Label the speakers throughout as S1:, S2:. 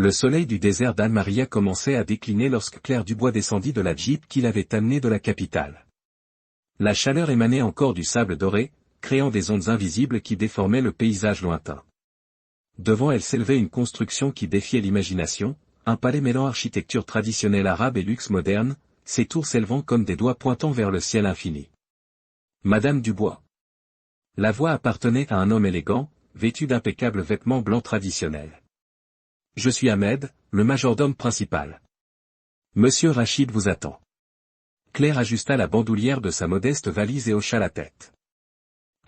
S1: Le soleil du désert d'Al-Maria commençait à décliner lorsque Claire Dubois descendit de la Jeep qui l'avait amenée de la capitale. La chaleur émanait encore du sable doré, créant des ondes invisibles qui déformaient le paysage lointain. Devant elle s'élevait une construction qui défiait l'imagination, un palais mêlant architecture traditionnelle arabe et luxe moderne, ses tours s'élevant comme des doigts pointant vers le ciel infini. Madame Dubois. La voix appartenait à un homme élégant, vêtu d'impeccables vêtements blancs traditionnels. Je suis Ahmed, le majordome principal. Monsieur Rachid vous attend. Claire ajusta la bandoulière de sa modeste valise et hocha la tête.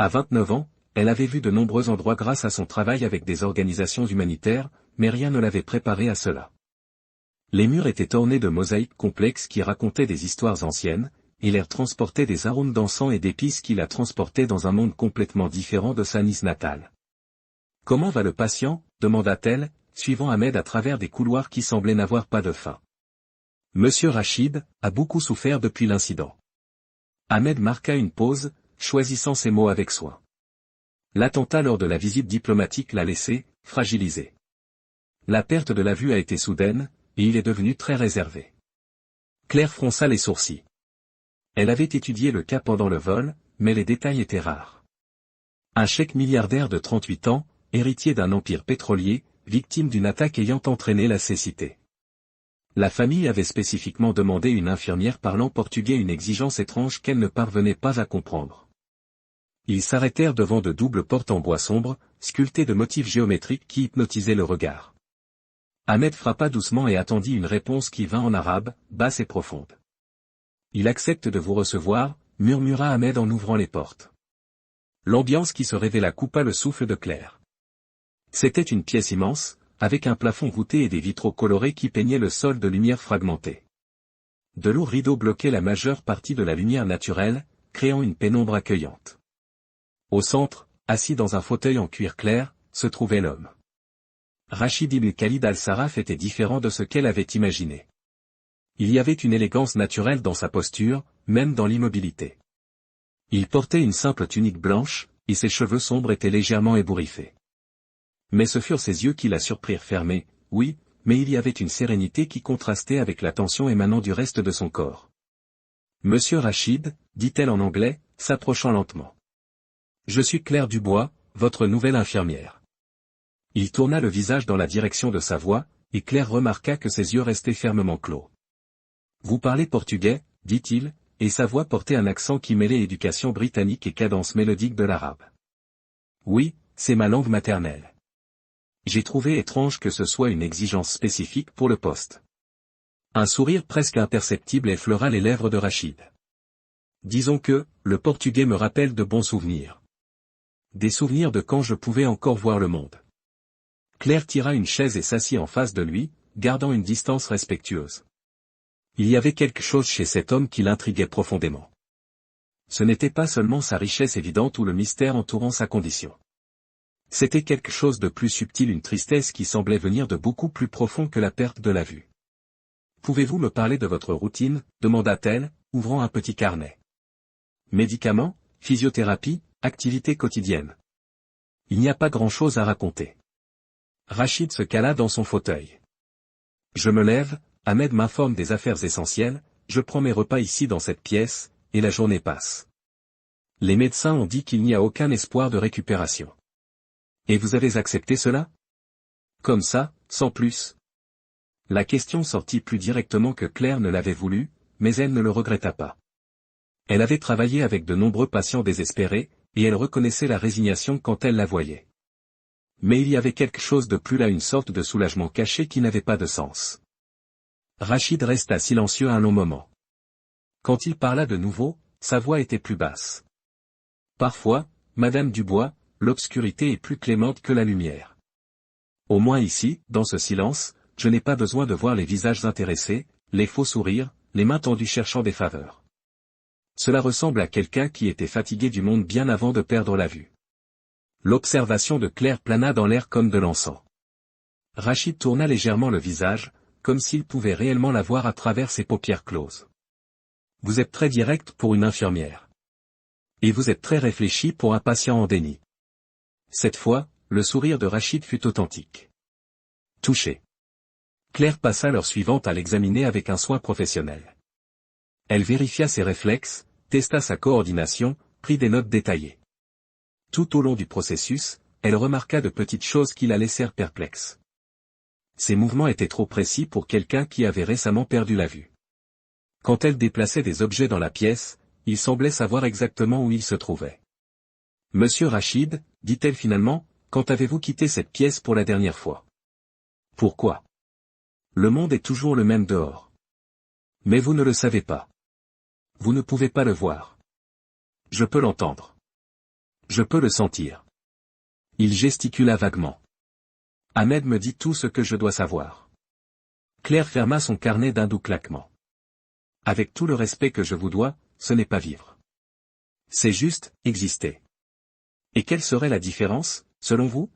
S1: À 29 ans, elle avait vu de nombreux endroits grâce à son travail avec des organisations humanitaires, mais rien ne l'avait préparée à cela. Les murs étaient ornés de mosaïques complexes qui racontaient des histoires anciennes, et l'air transportait des arômes d'encens et d'épices qui la transportaient dans un monde complètement différent de sa Nice natale. « Comment va le patient ?» demanda-t-elle, suivant Ahmed à travers des couloirs qui semblaient n'avoir pas de fin. Monsieur Rachid a beaucoup souffert depuis l'incident. Ahmed marqua une pause, choisissant ses mots avec soin. L'attentat lors de la visite diplomatique l'a laissé, fragilisé. La perte de la vue a été soudaine, et il est devenu très réservé. Claire fronça les sourcils. Elle avait étudié le cas pendant le vol, mais les détails étaient rares. Un cheikh milliardaire de 38 ans, héritier d'un empire pétrolier, victime d'une attaque ayant entraîné la cécité. La famille avait spécifiquement demandé une infirmière parlant portugais, une exigence étrange qu'elle ne parvenait pas à comprendre. Ils s'arrêtèrent devant de doubles portes en bois sombre, sculptées de motifs géométriques qui hypnotisaient le regard. Ahmed frappa doucement et attendit une réponse qui vint en arabe, basse et profonde. « Il accepte de vous recevoir », murmura Ahmed en ouvrant les portes. L'ambiance qui se révéla coupa le souffle de Claire. C'était une pièce immense, avec un plafond voûté et des vitraux colorés qui peignaient le sol de lumière fragmentée. De lourds rideaux bloquaient la majeure partie de la lumière naturelle, créant une pénombre accueillante. Au centre, assis dans un fauteuil en cuir clair, se trouvait l'homme. Rachid ibn Khalid al-Sarraf était différent de ce qu'elle avait imaginé. Il y avait une élégance naturelle dans sa posture, même dans l'immobilité. Il portait une simple tunique blanche, et ses cheveux sombres étaient légèrement ébouriffés. Mais ce furent ses yeux qui la surprirent fermés, oui, mais il y avait une sérénité qui contrastait avec la tension émanant du reste de son corps. « Monsieur Rachid, dit-elle en anglais, s'approchant lentement. Je suis Claire Dubois, votre nouvelle infirmière. » Il tourna le visage dans la direction de sa voix, et Claire remarqua que ses yeux restaient fermement clos. « Vous parlez portugais, dit-il, et sa voix portait un accent qui mêlait éducation britannique et cadence mélodique de l'arabe. « Oui, c'est ma langue maternelle. J'ai trouvé étrange que ce soit une exigence spécifique pour le poste. » Un sourire presque imperceptible effleura les lèvres de Rachid. « Disons que, le portugais me rappelle de bons souvenirs. Des souvenirs de quand je pouvais encore voir le monde. » Claire tira une chaise et s'assit en face de lui, gardant une distance respectueuse. Il y avait quelque chose chez cet homme qui l'intriguait profondément. Ce n'était pas seulement sa richesse évidente ou le mystère entourant sa condition. C'était quelque chose de plus subtil, une tristesse qui semblait venir de beaucoup plus profond que la perte de la vue. « Pouvez-vous me parler de votre routine ?» demanda-t-elle, ouvrant un petit carnet. « Médicaments, physiothérapie, activités quotidiennes. Il n'y a pas grand-chose à raconter. » Rachid se cala dans son fauteuil. « Je me lève, Ahmed m'informe des affaires essentielles, je prends mes repas ici dans cette pièce, et la journée passe. Les médecins ont dit qu'il n'y a aucun espoir de récupération. Et vous avez accepté cela? Comme ça, sans plus. » La question sortit plus directement que Claire ne l'avait voulu, mais elle ne le regretta pas. Elle avait travaillé avec de nombreux patients désespérés, et elle reconnaissait la résignation quand elle la voyait. Mais il y avait quelque chose de plus là, une sorte de soulagement caché qui n'avait pas de sens. Rachid resta silencieux un long moment. Quand il parla de nouveau, sa voix était plus basse. Parfois, Madame Dubois, l'obscurité est plus clémente que la lumière. Au moins ici, dans ce silence, je n'ai pas besoin de voir les visages intéressés, les faux sourires, les mains tendues cherchant des faveurs. Cela ressemble à quelqu'un qui était fatigué du monde bien avant de perdre la vue. L'observation de Claire plana dans l'air comme de l'encens. Rachid tourna légèrement le visage, comme s'il pouvait réellement la voir à travers ses paupières closes. « Vous êtes très direct pour une infirmière. Et vous êtes très réfléchi pour un patient en déni. » Cette fois, le sourire de Rachid fut authentique. Touché. Claire passa l'heure suivante à l'examiner avec un soin professionnel. Elle vérifia ses réflexes, testa sa coordination, prit des notes détaillées. Tout au long du processus, elle remarqua de petites choses qui la laissèrent perplexe. Ses mouvements étaient trop précis pour quelqu'un qui avait récemment perdu la vue. Quand elle déplaçait des objets dans la pièce, il semblait savoir exactement où ils se trouvaient. « Monsieur Rachid, dit-elle finalement, quand avez-vous quitté cette pièce pour la dernière fois? Pourquoi? Le monde est toujours le même dehors. Mais vous ne le savez pas. Vous ne pouvez pas le voir. Je peux l'entendre. Je peux le sentir. » Il gesticula vaguement. Ahmed me dit tout ce que je dois savoir. Claire ferma son carnet d'un doux claquement. Avec tout le respect que je vous dois, ce n'est pas vivre. C'est juste, exister. Et quelle serait la différence, selon vous?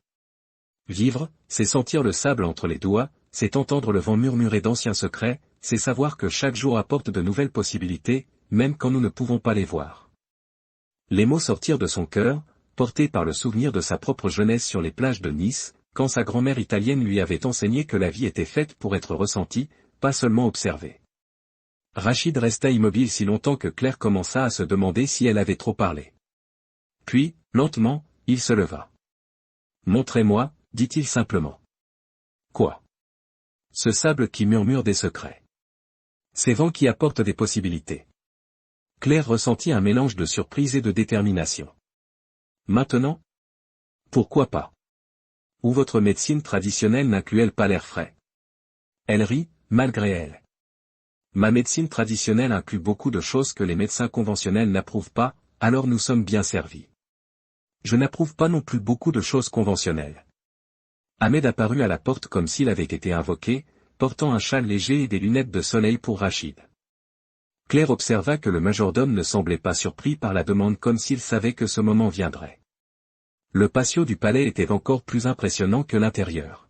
S1: Vivre, c'est sentir le sable entre les doigts, c'est entendre le vent murmurer d'anciens secrets, c'est savoir que chaque jour apporte de nouvelles possibilités, même quand nous ne pouvons pas les voir. Les mots sortirent de son cœur, portés par le souvenir de sa propre jeunesse sur les plages de Nice, quand sa grand-mère italienne lui avait enseigné que la vie était faite pour être ressentie, pas seulement observée. Rachid resta immobile si longtemps que Claire commença à se demander si elle avait trop parlé. Puis, lentement, il se leva. « Montrez-moi, dit-il simplement. »« Quoi ? » ?»« Ce sable qui murmure des secrets. Ces vents qui apportent des possibilités. » Claire ressentit un mélange de surprise et de détermination. « Maintenant ? Pourquoi pas ? Ou votre médecine traditionnelle n'inclut-elle pas l'air frais ? » Elle rit, malgré elle. « Ma médecine traditionnelle inclut beaucoup de choses que les médecins conventionnels n'approuvent pas, alors nous sommes bien servis. Je n'approuve pas non plus beaucoup de choses conventionnelles. » Ahmed apparut à la porte comme s'il avait été invoqué, portant un châle léger et des lunettes de soleil pour Rachid. Claire observa que le majordome ne semblait pas surpris par la demande comme s'il savait que ce moment viendrait. Le patio du palais était encore plus impressionnant que l'intérieur.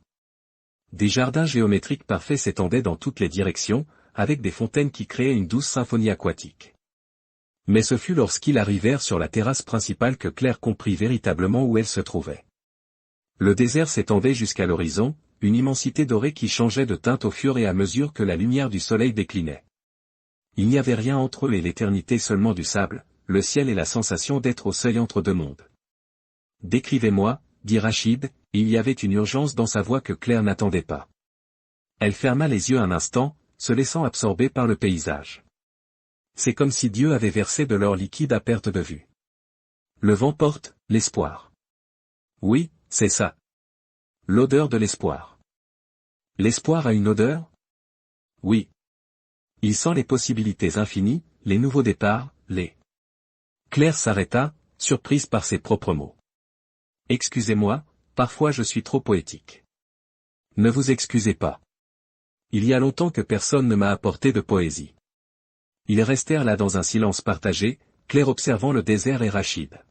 S1: Des jardins géométriques parfaits s'étendaient dans toutes les directions, avec des fontaines qui créaient une douce symphonie aquatique. Mais ce fut lorsqu'ils arrivèrent sur la terrasse principale que Claire comprit véritablement où elle se trouvait. Le désert s'étendait jusqu'à l'horizon, une immensité dorée qui changeait de teinte au fur et à mesure que la lumière du soleil déclinait. Il n'y avait rien entre eux et l'éternité seulement du sable, le ciel et la sensation d'être au seuil entre deux mondes. « Décrivez-moi, » dit Rachid, et il y avait une urgence dans sa voix que Claire n'attendait pas. Elle ferma les yeux un instant, se laissant absorber par le paysage. C'est comme si Dieu avait versé de l'or liquide à perte de vue. Le vent porte, l'espoir. Oui, c'est ça. L'odeur de l'espoir. L'espoir a une odeur? Oui. Il sent les possibilités infinies, les nouveaux départs, les... Claire s'arrêta, surprise par ses propres mots. Excusez-moi, parfois je suis trop poétique. Ne vous excusez pas. Il y a longtemps que personne ne m'a apporté de poésie. Ils restèrent là dans un silence partagé, Claire observant le désert et Rachid.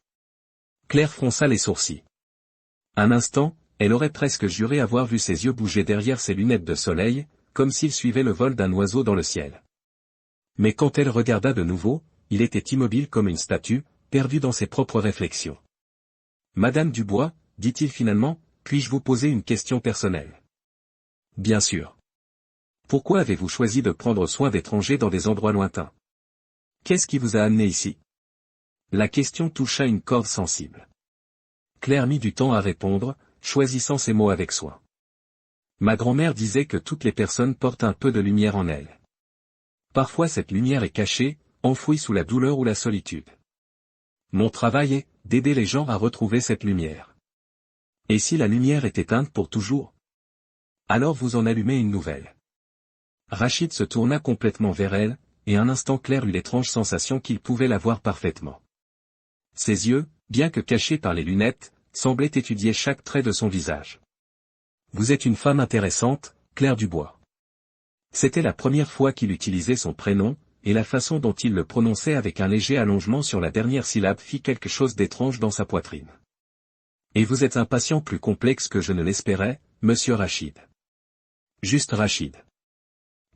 S1: Claire fronça les sourcils. Un instant, elle aurait presque juré avoir vu ses yeux bouger derrière ses lunettes de soleil, comme s'il suivait le vol d'un oiseau dans le ciel. Mais quand elle regarda de nouveau, il était immobile comme une statue, perdu dans ses propres réflexions. « Madame Dubois, dit-il finalement, puis-je vous poser une question personnelle? » Bien sûr. Pourquoi avez-vous choisi de prendre soin d'étrangers dans des endroits lointains? Qu'est-ce qui vous a amené ici? La question toucha une corde sensible. Claire mit du temps à répondre, choisissant ses mots avec soin. Ma grand-mère disait que toutes les personnes portent un peu de lumière en elles. Parfois cette lumière est cachée, enfouie sous la douleur ou la solitude. Mon travail est d'aider les gens à retrouver cette lumière. Et si la lumière est éteinte pour toujours? Alors vous en allumez une nouvelle. Rachid se tourna complètement vers elle, et un instant Claire eut l'étrange sensation qu'il pouvait la voir parfaitement. Ses yeux, bien que cachés par les lunettes, semblaient étudier chaque trait de son visage. Vous êtes une femme intéressante, Claire Dubois. C'était la première fois qu'il utilisait son prénom, et la façon dont il le prononçait avec un léger allongement sur la dernière syllabe fit quelque chose d'étrange dans sa poitrine. Et vous êtes un patient plus complexe que je ne l'espérais, monsieur Rachid. Juste Rachid.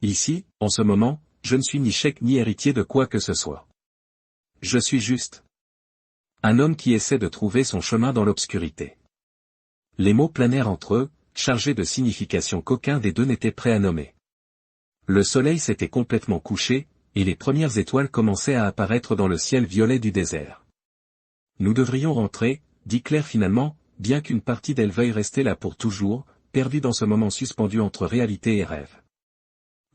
S1: Ici, en ce moment, je ne suis ni cheikh ni héritier de quoi que ce soit. Je suis juste un homme qui essaie de trouver son chemin dans l'obscurité. Les mots planèrent entre eux, chargé de signification qu'aucun des deux n'était prêt à nommer. Le soleil s'était complètement couché, et les premières étoiles commençaient à apparaître dans le ciel violet du désert. Nous devrions rentrer, dit Claire finalement, bien qu'une partie d'elle veuille rester là pour toujours, perdue dans ce moment suspendu entre réalité et rêve.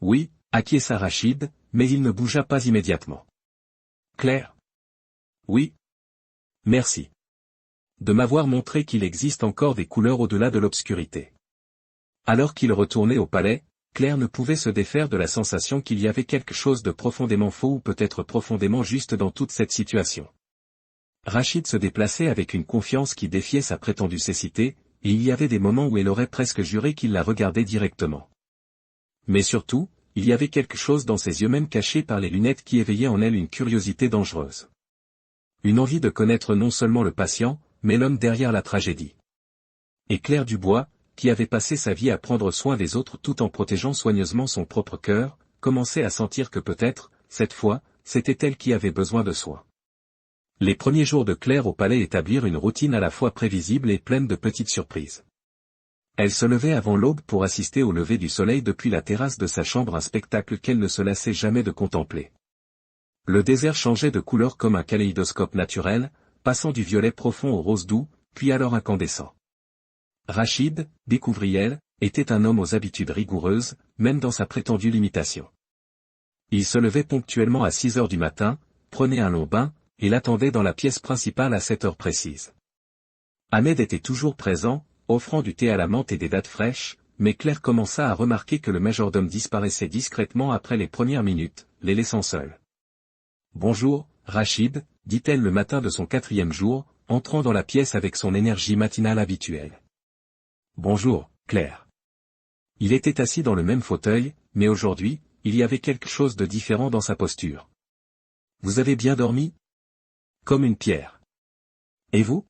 S1: Oui, acquiesça Rachid, mais il ne bougea pas immédiatement. Claire? Oui. Merci. De m'avoir montré qu'il existe encore des couleurs au-delà de l'obscurité. Alors qu'il retournait au palais, Claire ne pouvait se défaire de la sensation qu'il y avait quelque chose de profondément faux ou peut-être profondément juste dans toute cette situation. Rachid se déplaçait avec une confiance qui défiait sa prétendue cécité, et il y avait des moments où elle aurait presque juré qu'il la regardait directement. Mais surtout, il y avait quelque chose dans ses yeux même cachés par les lunettes qui éveillait en elle une curiosité dangereuse. Une envie de connaître non seulement le patient, mais l'homme derrière la tragédie. Et Claire Dubois, qui avait passé sa vie à prendre soin des autres tout en protégeant soigneusement son propre cœur, commençait à sentir que peut-être, cette fois, c'était elle qui avait besoin de soins. Les premiers jours de Claire au palais établirent une routine à la fois prévisible et pleine de petites surprises. Elle se levait avant l'aube pour assister au lever du soleil depuis la terrasse de sa chambre, un spectacle qu'elle ne se lassait jamais de contempler. Le désert changeait de couleur comme un kaléidoscope naturel, passant du violet profond au rose doux, puis alors incandescent. Rachid, découvrit-elle, était un homme aux habitudes rigoureuses, même dans sa prétendue limitation. Il se levait ponctuellement à 6 heures du matin, prenait un long bain, et l'attendait dans la pièce principale à 7 heures précises. Ahmed était toujours présent, offrant du thé à la menthe et des dattes fraîches, mais Claire commença à remarquer que le majordome disparaissait discrètement après les premières minutes, les laissant seuls. « Bonjour, Rachid », dit-elle le matin de son 4e jour, entrant dans la pièce avec son énergie matinale habituelle. « Bonjour, Claire. » Il était assis dans le même fauteuil, mais aujourd'hui, il y avait quelque chose de différent dans sa posture. « Vous avez bien dormi ? » Comme une pierre. « Et vous ? »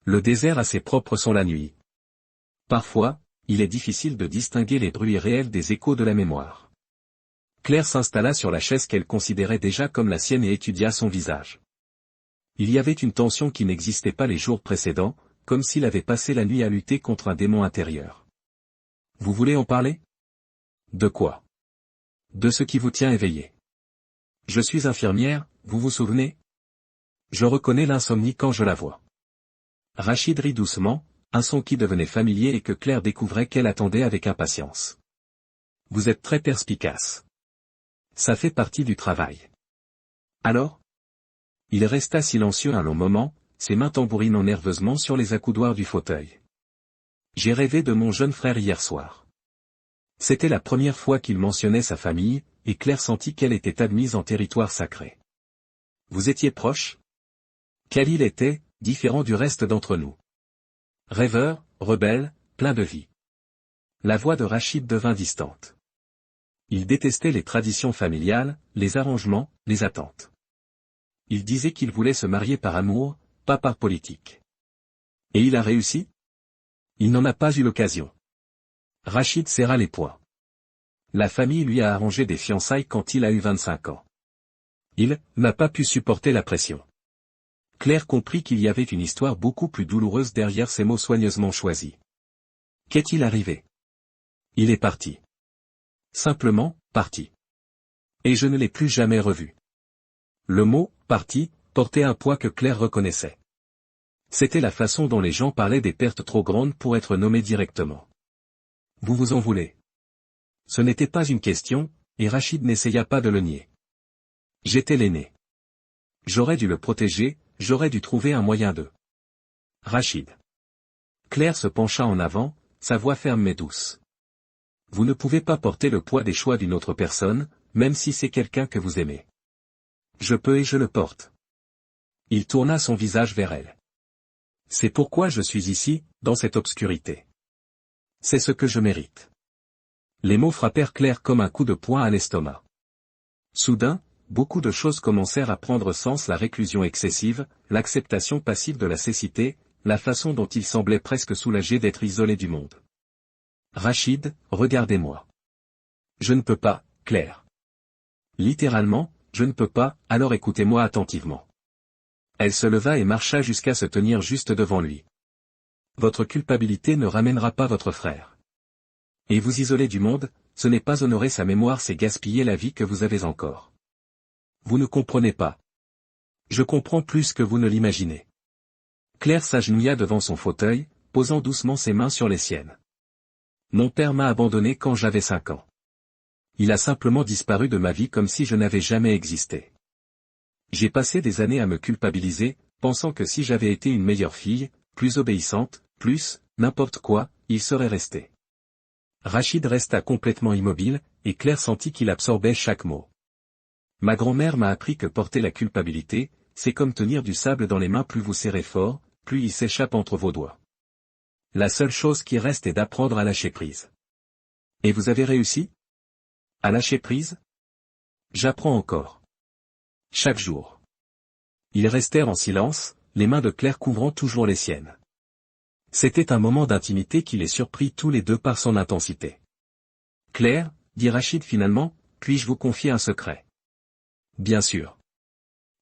S1: Le désert a ses propres sons la nuit. Parfois, il est difficile de distinguer les bruits réels des échos de la mémoire. Claire s'installa sur la chaise qu'elle considérait déjà comme la sienne et étudia son visage. Il y avait une tension qui n'existait pas les jours précédents, comme s'il avait passé la nuit à lutter contre un démon intérieur. « Vous voulez en parler ? » ?»« De quoi ? » ?»« De ce qui vous tient éveillé. »« Je suis infirmière, vous vous souvenez ? Je reconnais l'insomnie quand je la vois. » Rachid rit doucement, un son qui devenait familier et que Claire découvrait qu'elle attendait avec impatience. « Vous êtes très perspicace. Ça fait partie du travail. » « Alors ?» Il resta silencieux un long moment, ses mains tambourinant nerveusement sur les accoudoirs du fauteuil. « J'ai rêvé de mon jeune frère hier soir. » C'était la première fois qu'il mentionnait sa famille, et Claire sentit qu'elle était admise en territoire sacré. « Vous étiez proche ? » Khalil était, différent du reste d'entre nous. Rêveur, rebelle, plein de vie. La voix de Rachid devint distante. Il détestait les traditions familiales, les arrangements, les attentes. Il disait qu'il voulait se marier par amour, pas par politique. Et il a réussi ? Il n'en a pas eu l'occasion. Rachid serra les poings. La famille lui a arrangé des fiançailles quand il a eu 25 ans. Il n'a pas pu supporter la pression. Claire comprit qu'il y avait une histoire beaucoup plus douloureuse derrière ces mots soigneusement choisis. Qu'est-il arrivé ? Il est parti. Simplement, parti. Et je ne l'ai plus jamais revu. Le mot « parti » portait un poids que Claire reconnaissait. C'était la façon dont les gens parlaient des pertes trop grandes pour être nommées directement. Vous vous en voulez ? Ce n'était pas une question, et Rachid n'essaya pas de le nier. J'étais l'aîné. J'aurais dû le protéger, j'aurais dû trouver un moyen de... Rachid. Claire se pencha en avant, sa voix ferme mais douce. Vous ne pouvez pas porter le poids des choix d'une autre personne, même si c'est quelqu'un que vous aimez. Je peux et je le porte. Il tourna son visage vers elle. C'est pourquoi je suis ici, dans cette obscurité. C'est ce que je mérite. Les mots frappèrent Claire comme un coup de poing à l'estomac. Soudain, beaucoup de choses commencèrent à prendre sens: la réclusion excessive, l'acceptation passive de la cécité, la façon dont il semblait presque soulagé d'être isolé du monde. Rachid, regardez-moi. Je ne peux pas, Claire. Littéralement, je ne peux pas, alors écoutez-moi attentivement. Elle se leva et marcha jusqu'à se tenir juste devant lui. Votre culpabilité ne ramènera pas votre frère. Et vous isoler du monde, ce n'est pas honorer sa mémoire, c'est gaspiller la vie que vous avez encore. Vous ne comprenez pas. Je comprends plus que vous ne l'imaginez. Claire s'agenouilla devant son fauteuil, posant doucement ses mains sur les siennes. Mon père m'a abandonné quand j'avais 5 ans. Il a simplement disparu de ma vie comme si je n'avais jamais existé. J'ai passé des années à me culpabiliser, pensant que si j'avais été une meilleure fille, plus obéissante, n'importe quoi, il serait resté. Rachid resta complètement immobile, et Claire sentit qu'il absorbait chaque mot. Ma grand-mère m'a appris que porter la culpabilité, c'est comme tenir du sable dans les mains, plus vous serrez fort, plus il s'échappe entre vos doigts. La seule chose qui reste est d'apprendre à lâcher prise. Et vous avez réussi? À lâcher prise? J'apprends encore. Chaque jour. Ils restèrent en silence, les mains de Claire couvrant toujours les siennes. C'était un moment d'intimité qui les surprit tous les deux par son intensité. Claire, dit Rachid finalement, puis-je vous confier un secret? Bien sûr.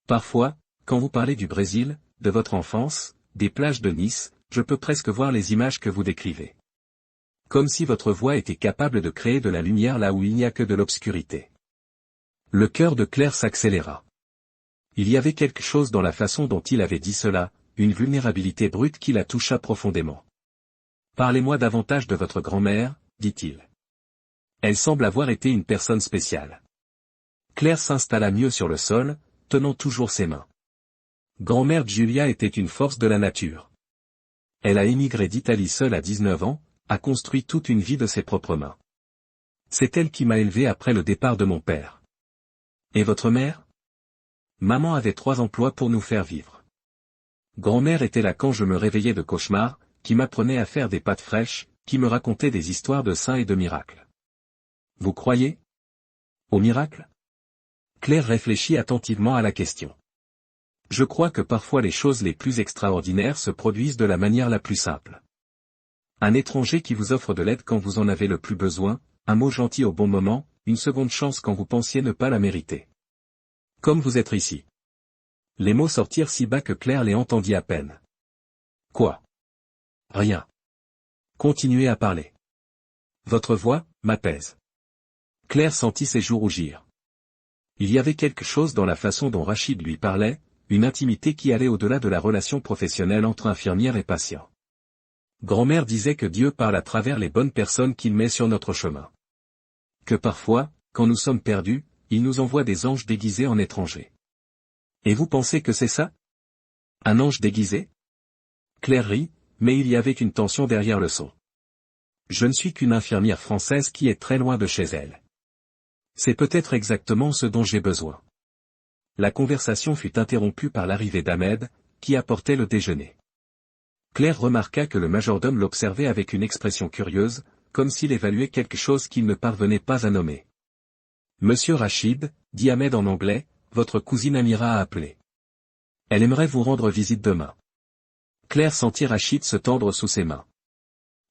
S1: Parfois, quand vous parlez du Brésil, de votre enfance, des plages de Nice, je peux presque voir les images que vous décrivez. Comme si votre voix était capable de créer de la lumière là où il n'y a que de l'obscurité. Le cœur de Claire s'accéléra. Il y avait quelque chose dans la façon dont il avait dit cela, une vulnérabilité brute qui la toucha profondément. Parlez-moi davantage de votre grand-mère, dit-il. Elle semble avoir été une personne spéciale. Claire s'installa mieux sur le sol, tenant toujours ses mains. Grand-mère Giulia était une force de la nature. Elle a émigré d'Italie seule à 19 ans, a construit toute une vie de ses propres mains. C'est elle qui m'a élevé après le départ de mon père. Et votre mère? Maman avait 3 emplois pour nous faire vivre. Grand-mère était là quand je me réveillais de cauchemars, qui m'apprenait à faire des pâtes fraîches, qui me racontait des histoires de saints et de miracles. Vous croyez au miracle? Claire réfléchit attentivement à la question. Je crois que parfois les choses les plus extraordinaires se produisent de la manière la plus simple. Un étranger qui vous offre de l'aide quand vous en avez le plus besoin, un mot gentil au bon moment, une seconde chance quand vous pensiez ne pas la mériter. Comme vous êtes ici. Les mots sortirent si bas que Claire les entendit à peine. Quoi? Rien. Continuez à parler. Votre voix m'apaise. Claire sentit ses joues rougir. Il y avait quelque chose dans la façon dont Rachid lui parlait, une intimité qui allait au-delà de la relation professionnelle entre infirmière et patient. Grand-mère disait que Dieu parle à travers les bonnes personnes qu'il met sur notre chemin. Que parfois, quand nous sommes perdus, il nous envoie des anges déguisés en étrangers. Et vous pensez que c'est ça? Un ange déguisé? Claire rit, mais il y avait une tension derrière le son. Je ne suis qu'une infirmière française qui est très loin de chez elle. C'est peut-être exactement ce dont j'ai besoin. La conversation fut interrompue par l'arrivée d'Ahmed, qui apportait le déjeuner. Claire remarqua que le majordome l'observait avec une expression curieuse, comme s'il évaluait quelque chose qu'il ne parvenait pas à nommer. Monsieur Rachid, dit Ahmed en anglais, votre cousine Amira a appelé. Elle aimerait vous rendre visite demain. Claire sentit Rachid se tendre sous ses mains.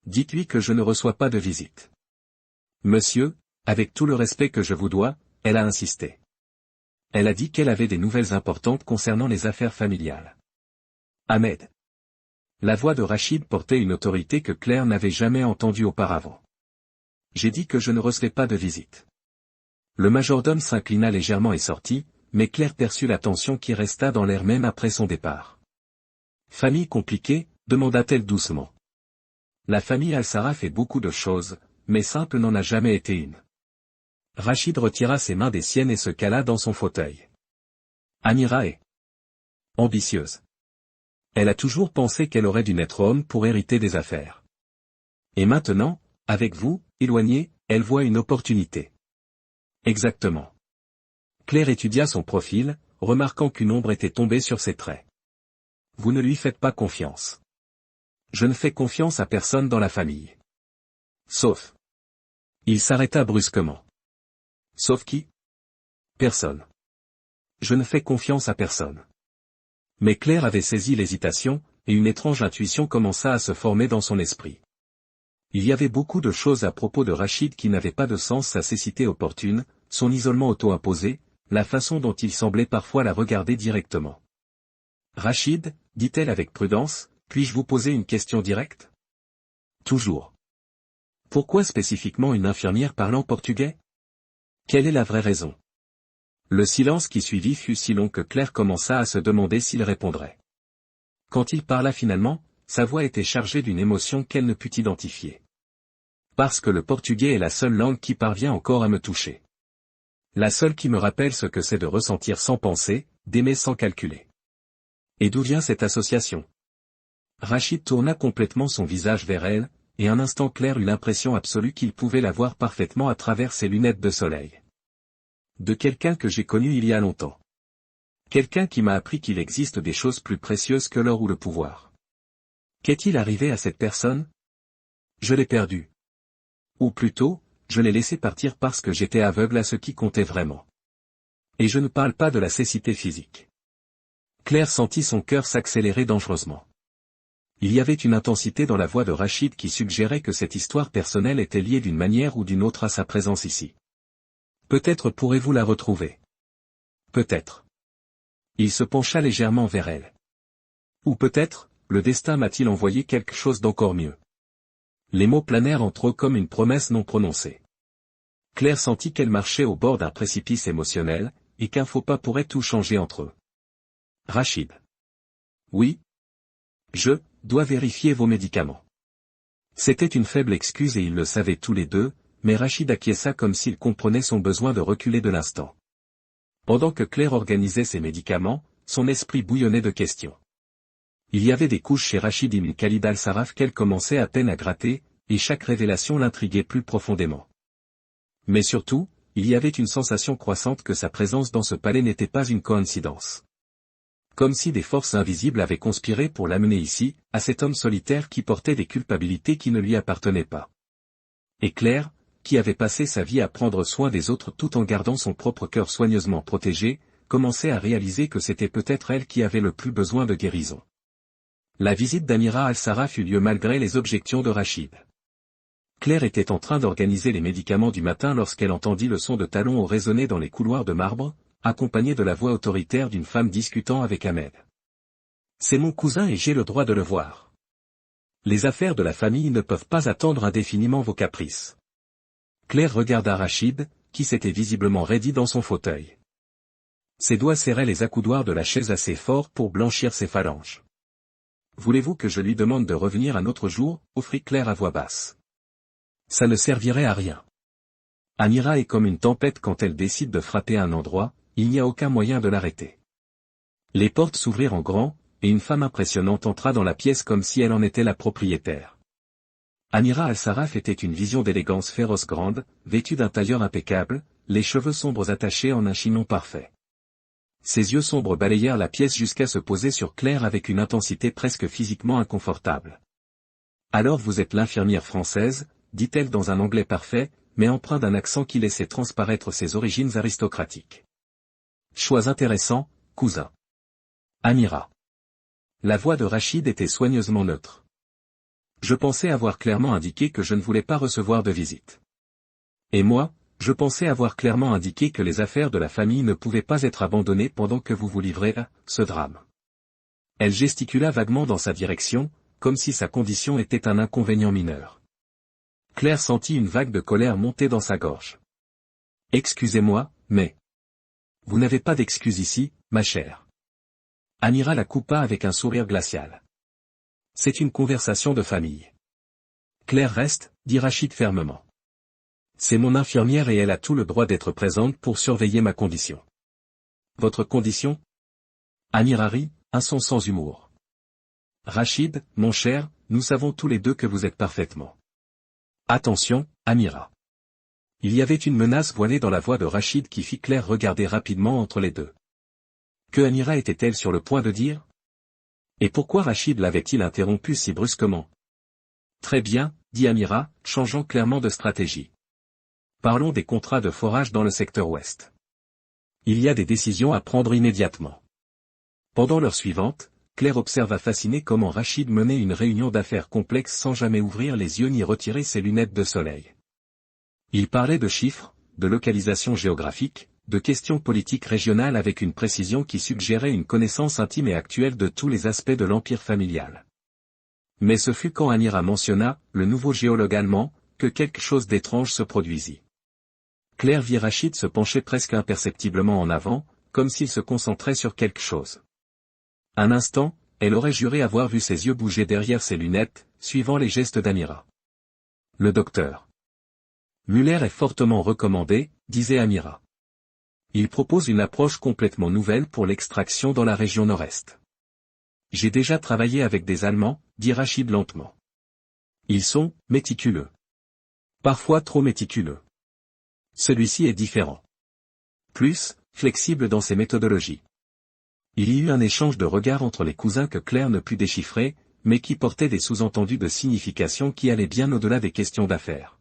S1: Dites-lui que je ne reçois pas de visite. Monsieur, avec tout le respect que je vous dois, elle a insisté. Elle a dit qu'elle avait des nouvelles importantes concernant les affaires familiales. Ahmed. La voix de Rachid portait une autorité que Claire n'avait jamais entendue auparavant. J'ai dit que je ne recevais pas de visite. Le majordome s'inclina légèrement et sortit, mais Claire perçut la tension qui resta dans l'air même après son départ. Famille compliquée, demanda-t-elle doucement. La famille Al-Sarraf fait beaucoup de choses, mais simple n'en a jamais été une. Rachid retira ses mains des siennes et se cala dans son fauteuil. Amira est ambitieuse. Elle a toujours pensé qu'elle aurait dû naître homme pour hériter des affaires. Et maintenant, avec vous, éloignée, elle voit une opportunité. Exactement. Claire étudia son profil, remarquant qu'une ombre était tombée sur ses traits. Vous ne lui faites pas confiance. Je ne fais confiance à personne dans la famille. Sauf. Il s'arrêta brusquement. Sauf qui? Personne. Je ne fais confiance à personne. Mais Claire avait saisi l'hésitation, et une étrange intuition commença à se former dans son esprit. Il y avait beaucoup de choses à propos de Rachid qui n'avaient pas de sens, sa cécité opportune, son isolement auto-imposé, la façon dont il semblait parfois la regarder directement. Rachid, dit-elle avec prudence, Puis-je vous poser une question directe? Toujours. Pourquoi spécifiquement une infirmière parlant portugais? Quelle est la vraie raison? Le silence qui suivit fut si long que Claire commença à se demander s'il répondrait. Quand il parla finalement, sa voix était chargée d'une émotion qu'elle ne put identifier. Parce que le portugais est la seule langue qui parvient encore à me toucher. La seule qui me rappelle ce que c'est de ressentir sans penser, d'aimer sans calculer. Et d'où vient cette association? Rachid tourna complètement son visage vers elle, et un instant Claire eut l'impression absolue qu'il pouvait la voir parfaitement à travers ses lunettes de soleil. De quelqu'un que j'ai connu il y a longtemps. Quelqu'un qui m'a appris qu'il existe des choses plus précieuses que l'or ou le pouvoir. Qu'est-il arrivé à cette personne? Je l'ai perdu. Ou plutôt, je l'ai laissé partir parce que j'étais aveugle à ce qui comptait vraiment. Et je ne parle pas de la cécité physique. Claire sentit son cœur s'accélérer dangereusement. Il y avait une intensité dans la voix de Rachid qui suggérait que cette histoire personnelle était liée d'une manière ou d'une autre à sa présence ici. Peut-être pourrez-vous la retrouver. Peut-être. Il se pencha légèrement vers elle. Ou peut-être, le destin m'a-t-il envoyé quelque chose d'encore mieux. Les mots planèrent entre eux comme une promesse non prononcée. Claire sentit qu'elle marchait au bord d'un précipice émotionnel, et qu'un faux pas pourrait tout changer entre eux. Rachid. Oui. Je dois vérifier vos médicaments. C'était une faible excuse et ils le savaient tous les deux, mais Rachid acquiesça comme s'il comprenait son besoin de reculer de l'instant. Pendant que Claire organisait ses médicaments, son esprit bouillonnait de questions. Il y avait des couches chez Rachid ibn Khalid al-Sarraf qu'elle commençait à peine à gratter, et chaque révélation l'intriguait plus profondément. Mais surtout, il y avait une sensation croissante que sa présence dans ce palais n'était pas une coïncidence. Comme si des forces invisibles avaient conspiré pour l'amener ici, à cet homme solitaire qui portait des culpabilités qui ne lui appartenaient pas. Et Claire, qui avait passé sa vie à prendre soin des autres tout en gardant son propre cœur soigneusement protégé, commençait à réaliser que c'était peut-être elle qui avait le plus besoin de guérison. La visite d'Amira al-Sarraf eut lieu malgré les objections de Rachid. Claire était en train d'organiser les médicaments du matin lorsqu'elle entendit le son de talons résonner dans les couloirs de marbre, accompagné de la voix autoritaire d'une femme discutant avec Ahmed. C'est mon cousin et j'ai le droit de le voir. Les affaires de la famille ne peuvent pas attendre indéfiniment vos caprices. Claire regarda Rachid, qui s'était visiblement raidi dans son fauteuil. Ses doigts serraient les accoudoirs de la chaise assez fort pour blanchir ses phalanges. Voulez-vous que je lui demande de revenir un autre jour, offrit Claire à voix basse. Ça ne servirait à rien. Amira est comme une tempête quand elle décide de frapper un endroit, il n'y a aucun moyen de l'arrêter. Les portes s'ouvrirent en grand, et une femme impressionnante entra dans la pièce comme si elle en était la propriétaire. Amira al-Sarraf était une vision d'élégance féroce grande, vêtue d'un tailleur impeccable, les cheveux sombres attachés en un chignon parfait. Ses yeux sombres balayèrent la pièce jusqu'à se poser sur Claire avec une intensité presque physiquement inconfortable. Alors vous êtes l'infirmière française, dit-elle dans un anglais parfait, mais empreint d'un accent qui laissait transparaître ses origines aristocratiques. Choix intéressant, cousin. Amira. La voix de Rachid était soigneusement neutre. Je pensais avoir clairement indiqué que je ne voulais pas recevoir de visite. Et moi, je pensais avoir clairement indiqué que les affaires de la famille ne pouvaient pas être abandonnées pendant que vous vous livrez à ce drame. Elle gesticula vaguement dans sa direction, comme si sa condition était un inconvénient mineur. Claire sentit une vague de colère monter dans sa gorge. Excusez-moi, mais... Vous n'avez pas d'excuse ici, ma chère. Amira la coupa avec un sourire glacial. C'est une conversation de famille. Claire reste, dit Rachid fermement. C'est mon infirmière et elle a tout le droit d'être présente pour surveiller ma condition. Votre condition? Amira rit, un son sans humour. Rachid, mon cher, nous savons tous les deux que vous êtes parfaitement. Attention, Amira. Il y avait une menace voilée dans la voix de Rachid qui fit Claire regarder rapidement entre les deux. Que Amira était-elle sur le point de dire? Et pourquoi Rachid l'avait-il interrompu si brusquement? Très bien, dit Amira, changeant clairement de stratégie. Parlons des contrats de forage dans le secteur ouest. Il y a des décisions à prendre immédiatement. Pendant l'heure suivante, Claire observa fascinée comment Rachid menait une réunion d'affaires complexe sans jamais ouvrir les yeux ni retirer ses lunettes de soleil. Il parlait de chiffres, de localisation géographique, de questions politiques régionales avec une précision qui suggérait une connaissance intime et actuelle de tous les aspects de l'empire familial. Mais ce fut quand Amira mentionna, le nouveau géologue allemand, que quelque chose d'étrange se produisit. Claire vit Rachid se pencher presque imperceptiblement en avant, comme s'il se concentrait sur quelque chose. Un instant, elle aurait juré avoir vu ses yeux bouger derrière ses lunettes, suivant les gestes d'Amira. Le docteur Muller est fortement recommandé, disait Amira. Il propose une approche complètement nouvelle pour l'extraction dans la région nord-est. J'ai déjà travaillé avec des Allemands, dit Rachid lentement. Ils sont méticuleux. Parfois trop méticuleux. Celui-ci est différent. Plus flexible dans ses méthodologies. Il y eut un échange de regards entre les cousins que Claire ne put déchiffrer, mais qui portaient des sous-entendus de signification qui allaient bien au-delà des questions d'affaires.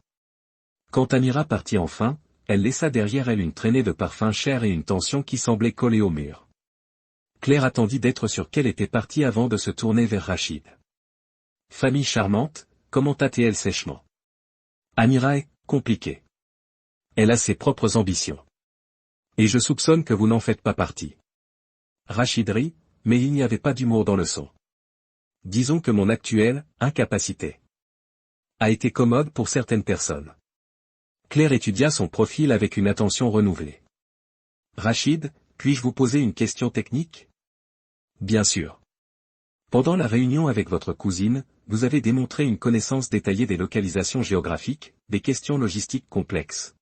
S1: Quand Amira partit enfin, elle laissa derrière elle une traînée de parfums chers et une tension qui semblait coller au mur. Claire attendit d'être sûre qu'elle était partie avant de se tourner vers Rachid. Famille charmante, commenta-t-elle sèchement. Amira est compliquée. Elle a ses propres ambitions. Et je soupçonne que vous n'en faites pas partie. Rachid rit, mais il n'y avait pas d'humour dans le son. Disons que mon actuelle incapacité a été commode pour certaines personnes. Claire étudia son profil avec une attention renouvelée. Rachid, puis-je vous poser une question technique? Bien sûr. Pendant la réunion avec votre cousine, vous avez démontré une connaissance détaillée des localisations géographiques, des questions logistiques complexes.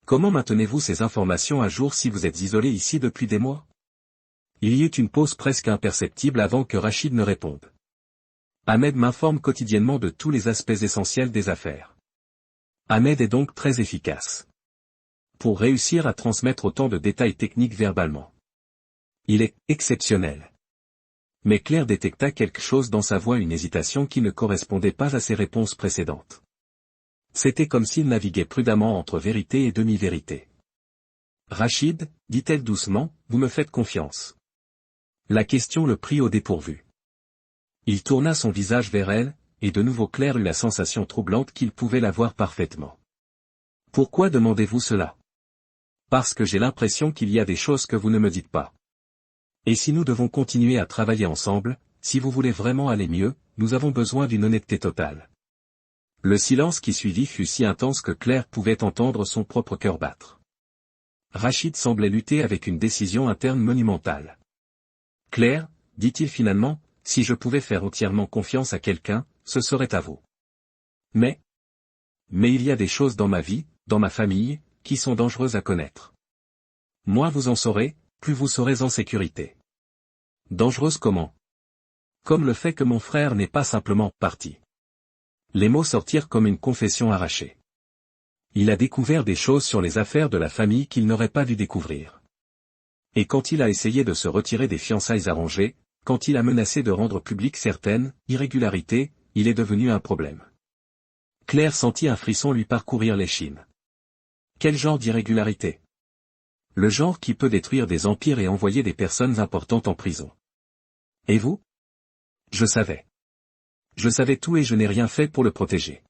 S1: Comment maintenez-vous ces informations à jour si vous êtes isolé ici depuis des mois? Il y eut une pause presque imperceptible avant que Rachid ne réponde. Ahmed m'informe quotidiennement de tous les aspects essentiels des affaires. Ahmed est donc très efficace. Pour réussir à transmettre autant de détails techniques verbalement. Il est exceptionnel. Mais Claire détecta quelque chose dans sa voix, une hésitation qui ne correspondait pas à ses réponses précédentes. C'était comme s'il naviguait prudemment entre vérité et demi-vérité. Rachid, dit-elle doucement, vous me faites confiance. La question le prit au dépourvu. Il tourna son visage vers elle, et de nouveau Claire eut la sensation troublante qu'il pouvait la voir parfaitement. Pourquoi demandez-vous cela? Parce que j'ai l'impression qu'il y a des choses que vous ne me dites pas. Et si nous devons continuer à travailler ensemble, si vous voulez vraiment aller mieux, nous avons besoin d'une honnêteté totale. Le silence qui suivit fut si intense que Claire pouvait entendre son propre cœur battre. Rachid semblait lutter avec une décision interne monumentale. Claire, dit-il finalement, si je pouvais faire entièrement confiance à quelqu'un, ce serait à vous. Mais il y a des choses dans ma vie, dans ma famille, qui sont dangereuses à connaître. Moins vous en saurez, plus vous serez en sécurité. Dangereuse comment? Comme le fait que mon frère n'est pas simplement parti. Les mots sortirent comme une confession arrachée. Il a découvert des choses sur les affaires de la famille qu'il n'aurait pas dû découvrir. Et quand il a essayé de se retirer des fiançailles arrangées, quand il a menacé de rendre publiques certaines irrégularités, il est devenu un problème. Claire sentit un frisson lui parcourir l'échine. Quel genre d'irrégularité? Le genre qui peut détruire des empires et envoyer des personnes importantes en prison. Et vous? Je savais. Je savais tout et je n'ai rien fait pour le protéger.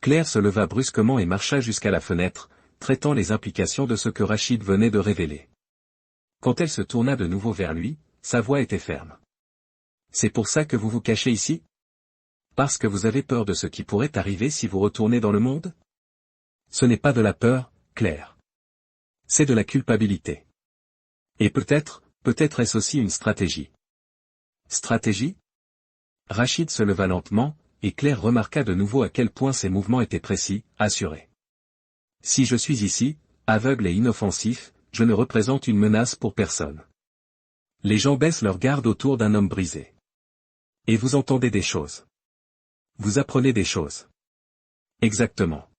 S1: Claire se leva brusquement et marcha jusqu'à la fenêtre, traitant les implications de ce que Rachid venait de révéler. Quand elle se tourna de nouveau vers lui, sa voix était ferme. C'est pour ça que vous vous cachez ici? Parce que vous avez peur de ce qui pourrait arriver si vous retournez dans le monde? Ce n'est pas de la peur, Claire. C'est de la culpabilité. Et peut-être est-ce aussi une stratégie. Stratégie? Rachid se leva lentement, et Claire remarqua de nouveau à quel point ses mouvements étaient précis, assurés. Si je suis ici, aveugle et inoffensif, je ne représente une menace pour personne. Les gens baissent leur garde autour d'un homme brisé. Et vous entendez des choses. Vous apprenez des choses. Exactement.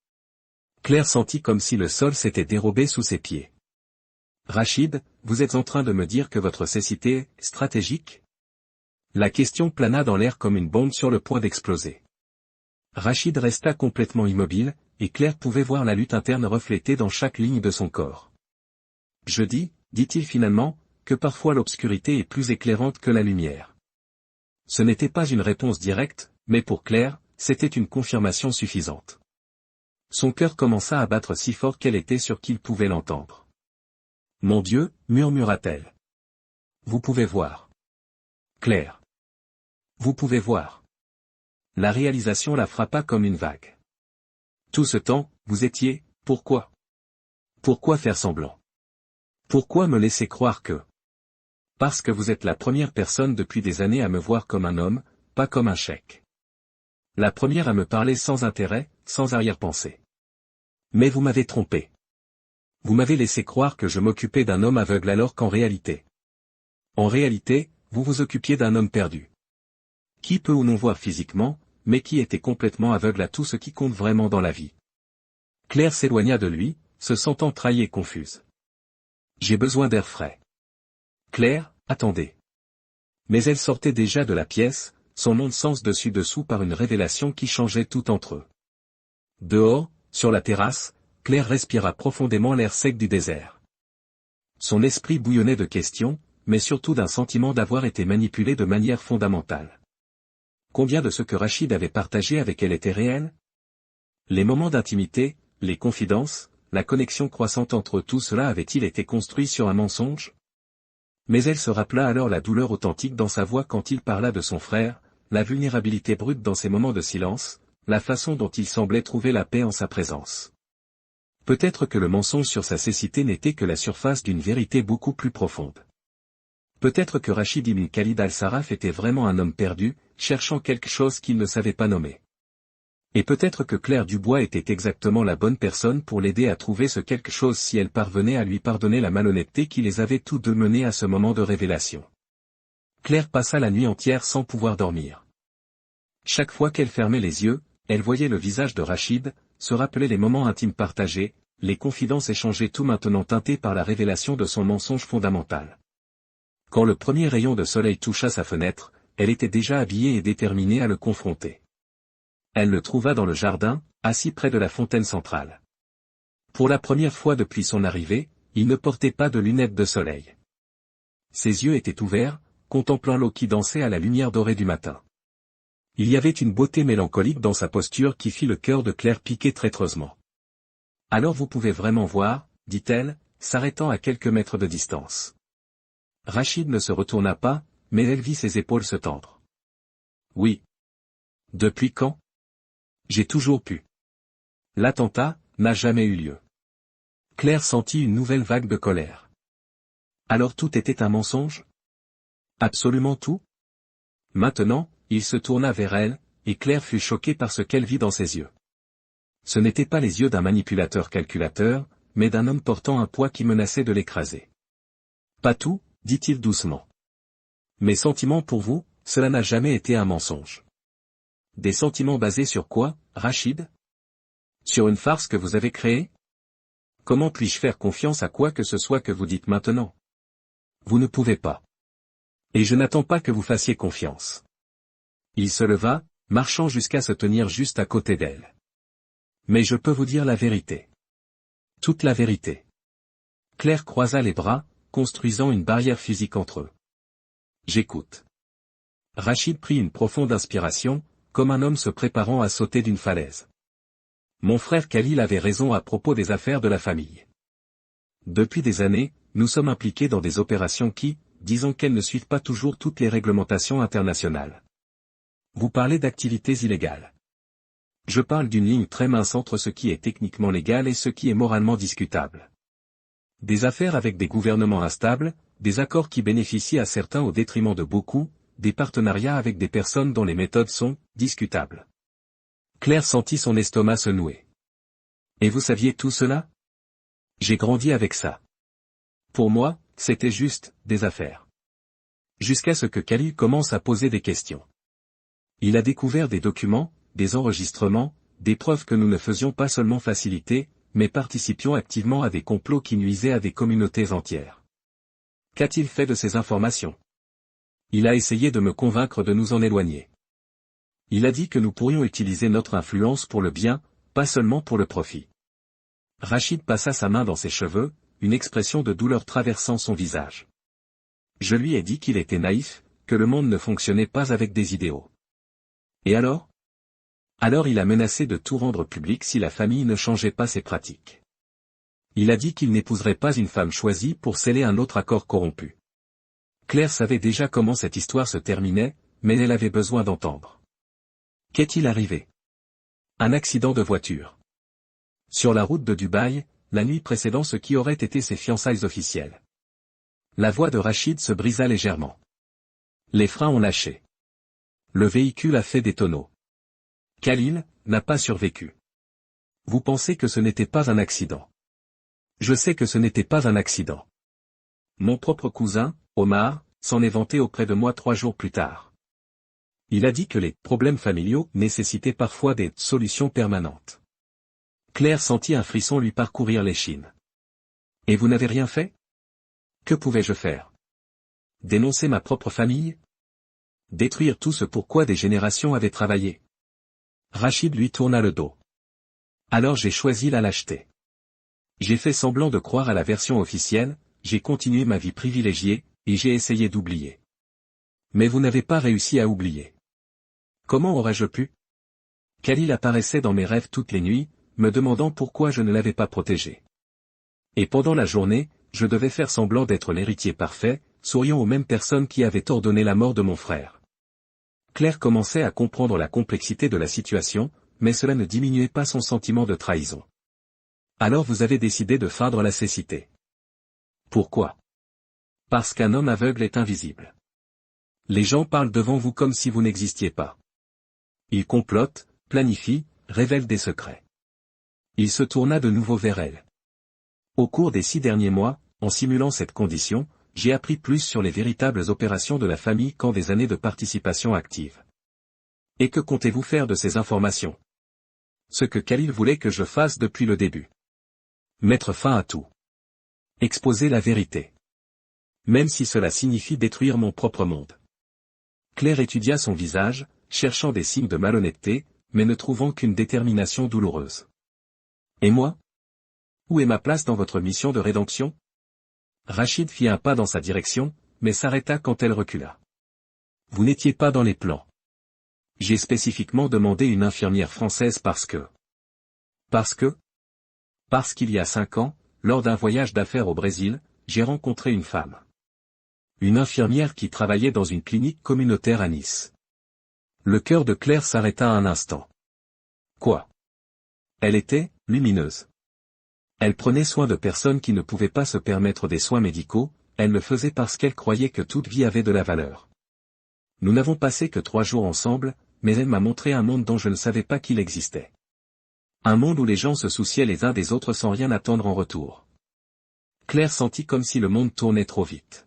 S1: Claire sentit comme si le sol s'était dérobé sous ses pieds. Rachid, vous êtes en train de me dire que votre cécité est stratégique? La question plana dans l'air comme une bombe sur le point d'exploser. Rachid resta complètement immobile, et Claire pouvait voir la lutte interne reflétée dans chaque ligne de son corps. Je dis, dit-il finalement, que parfois l'obscurité est plus éclairante que la lumière. Ce n'était pas une réponse directe, mais pour Claire, c'était une confirmation suffisante. Son cœur commença à battre si fort qu'elle était sûre qu'il pouvait l'entendre. Mon Dieu, murmura-t-elle. Vous pouvez voir. Claire. Vous pouvez voir. La réalisation la frappa comme une vague. Tout ce temps, vous étiez, pourquoi? Pourquoi faire semblant? Pourquoi me laisser croire que? Parce que vous êtes la première personne depuis des années à me voir comme un homme, pas comme un chèque. La première à me parler sans intérêt, sans arrière-pensée. Mais vous m'avez trompé. Vous m'avez laissé croire que je m'occupais d'un homme aveugle alors qu'en réalité. En réalité, vous vous occupiez d'un homme perdu. Qui peut ou non voir physiquement, mais qui était complètement aveugle à tout ce qui compte vraiment dans la vie. Claire s'éloigna de lui, se sentant trahie et confuse. J'ai besoin d'air frais. Claire, attendez. Mais elle sortait déjà de la pièce, son non-sens dessus-dessous par une révélation qui changeait tout entre eux. Dehors, sur la terrasse, Claire respira profondément l'air sec du désert. Son esprit bouillonnait de questions, mais surtout d'un sentiment d'avoir été manipulé de manière fondamentale. Combien de ce que Rachid avait partagé avec elle était réel? Les moments d'intimité, les confidences, la connexion croissante entre tout cela avait-il été construit sur un mensonge? Mais elle se rappela alors la douleur authentique dans sa voix quand il parla de son frère, la vulnérabilité brute dans ses moments de silence, la façon dont il semblait trouver la paix en sa présence. Peut-être que le mensonge sur sa cécité n'était que la surface d'une vérité beaucoup plus profonde. Peut-être que Rachid ibn Khalid al-Sarraf était vraiment un homme perdu, cherchant quelque chose qu'il ne savait pas nommer. Et peut-être que Claire Dubois était exactement la bonne personne pour l'aider à trouver ce quelque chose si elle parvenait à lui pardonner la malhonnêteté qui les avait tous deux menés à ce moment de révélation. Claire passa la nuit entière sans pouvoir dormir. Chaque fois qu'elle fermait les yeux, elle voyait le visage de Rachid, se rappelait les moments intimes partagés, les confidences échangées tout maintenant teintées par la révélation de son mensonge fondamental. Quand le premier rayon de soleil toucha sa fenêtre, elle était déjà habillée et déterminée à le confronter. Elle le trouva dans le jardin, assis près de la fontaine centrale. Pour la première fois depuis son arrivée, il ne portait pas de lunettes de soleil. Ses yeux étaient ouverts, contemplant l'eau qui dansait à la lumière dorée du matin. Il y avait une beauté mélancolique dans sa posture qui fit le cœur de Claire piquer traîtreusement. « Alors vous pouvez vraiment voir, dit-elle, s'arrêtant à quelques mètres de distance. » Rachid ne se retourna pas, mais elle vit ses épaules se tendre. « Oui. Depuis quand? J'ai toujours pu. L'attentat n'a jamais eu lieu. » Claire sentit une nouvelle vague de colère. Alors tout était un mensonge? Absolument tout? Maintenant, il se tourna vers elle, et Claire fut choquée par ce qu'elle vit dans ses yeux. Ce n'étaient pas les yeux d'un manipulateur calculateur, mais d'un homme portant un poids qui menaçait de l'écraser. Pas tout, dit-il doucement. Mes sentiments pour vous, cela n'a jamais été un mensonge. Des sentiments basés sur quoi, Rachid? Sur une farce que vous avez créée? Comment puis-je faire confiance à quoi que ce soit que vous dites maintenant? Vous ne pouvez pas. Et je n'attends pas que vous fassiez confiance. Il se leva, marchant jusqu'à se tenir juste à côté d'elle. Mais je peux vous dire la vérité. Toute la vérité. Claire croisa les bras, construisant une barrière physique entre eux. J'écoute. Rachid prit une profonde inspiration, comme un homme se préparant à sauter d'une falaise. Mon frère Khalil avait raison à propos des affaires de la famille. Depuis des années, nous sommes impliqués dans des opérations qui, disons qu'elles ne suivent pas toujours toutes les réglementations internationales. Vous parlez d'activités illégales. Je parle d'une ligne très mince entre ce qui est techniquement légal et ce qui est moralement discutable. Des affaires avec des gouvernements instables, des accords qui bénéficient à certains au détriment de beaucoup, des partenariats avec des personnes dont les méthodes sont discutables. Claire sentit son estomac se nouer. Et vous saviez tout cela? J'ai grandi avec ça. Pour moi, c'était juste des affaires. Jusqu'à ce que Khalil commence à poser des questions. Il a découvert des documents, des enregistrements, des preuves que nous ne faisions pas seulement faciliter, mais participions activement à des complots qui nuisaient à des communautés entières. Qu'a-t-il fait de ces informations? Il a essayé de me convaincre de nous en éloigner. Il a dit que nous pourrions utiliser notre influence pour le bien, pas seulement pour le profit. Rachid passa sa main dans ses cheveux, une expression de douleur traversant son visage. Je lui ai dit qu'il était naïf, que le monde ne fonctionnait pas avec des idéaux. Et alors? Alors il a menacé de tout rendre public si la famille ne changeait pas ses pratiques. Il a dit qu'il n'épouserait pas une femme choisie pour sceller un autre accord corrompu. Claire savait déjà comment cette histoire se terminait, mais elle avait besoin d'entendre. Qu'est-il arrivé? Un accident de voiture. Sur la route de Dubaï, la nuit précédant ce qui aurait été ses fiançailles officielles. La voix de Rachid se brisa légèrement. Les freins ont lâché. Le véhicule a fait des tonneaux. Khalil n'a pas survécu. Vous pensez que ce n'était pas un accident. Je sais que ce n'était pas un accident. Mon propre cousin, Omar, s'en est vanté auprès de moi 3 jours plus tard. Il a dit que les problèmes familiaux nécessitaient parfois des solutions permanentes. Claire sentit un frisson lui parcourir l'échine. Et vous n'avez rien fait? Que pouvais-je faire? Dénoncer ma propre famille? Détruire tout ce pourquoi des générations avaient travaillé? Rachid lui tourna le dos. Alors j'ai choisi la lâcheté. J'ai fait semblant de croire à la version officielle, j'ai continué ma vie privilégiée, et j'ai essayé d'oublier. Mais vous n'avez pas réussi à oublier. Comment aurais-je pu? Khalil apparaissait dans mes rêves toutes les nuits, me demandant pourquoi je ne l'avais pas protégé. Et pendant la journée, je devais faire semblant d'être l'héritier parfait, souriant aux mêmes personnes qui avaient ordonné la mort de mon frère. Claire commençait à comprendre la complexité de la situation, mais cela ne diminuait pas son sentiment de trahison. Alors vous avez décidé de feindre la cécité. Pourquoi? Parce qu'un homme aveugle est invisible. Les gens parlent devant vous comme si vous n'existiez pas. Ils complotent, planifient, révèlent des secrets. Il se tourna de nouveau vers elle. Au cours des 6 derniers mois, en simulant cette condition, j'ai appris plus sur les véritables opérations de la famille qu'en des années de participation active. Et que comptez-vous faire de ces informations? Ce que Khalil voulait que je fasse depuis le début. Mettre fin à tout. Exposer la vérité. Même si cela signifie détruire mon propre monde. Claire étudia son visage, cherchant des signes de malhonnêteté, mais ne trouvant qu'une détermination douloureuse. Et moi? Où est ma place dans votre mission de rédemption? Rachid fit un pas dans sa direction, mais s'arrêta quand elle recula. Vous n'étiez pas dans les plans. J'ai spécifiquement demandé une infirmière française parce que... Parce qu'il y a 5 ans, lors d'un voyage d'affaires au Brésil, j'ai rencontré une femme. Une infirmière qui travaillait dans une clinique communautaire à Nice. Le cœur de Claire s'arrêta un instant. Quoi? Elle était lumineuse. Elle prenait soin de personnes qui ne pouvaient pas se permettre des soins médicaux, elle le faisait parce qu'elle croyait que toute vie avait de la valeur. Nous n'avons passé que 3 jours ensemble, mais elle m'a montré un monde dont je ne savais pas qu'il existait. Un monde où les gens se souciaient les uns des autres sans rien attendre en retour. Claire sentit comme si le monde tournait trop vite.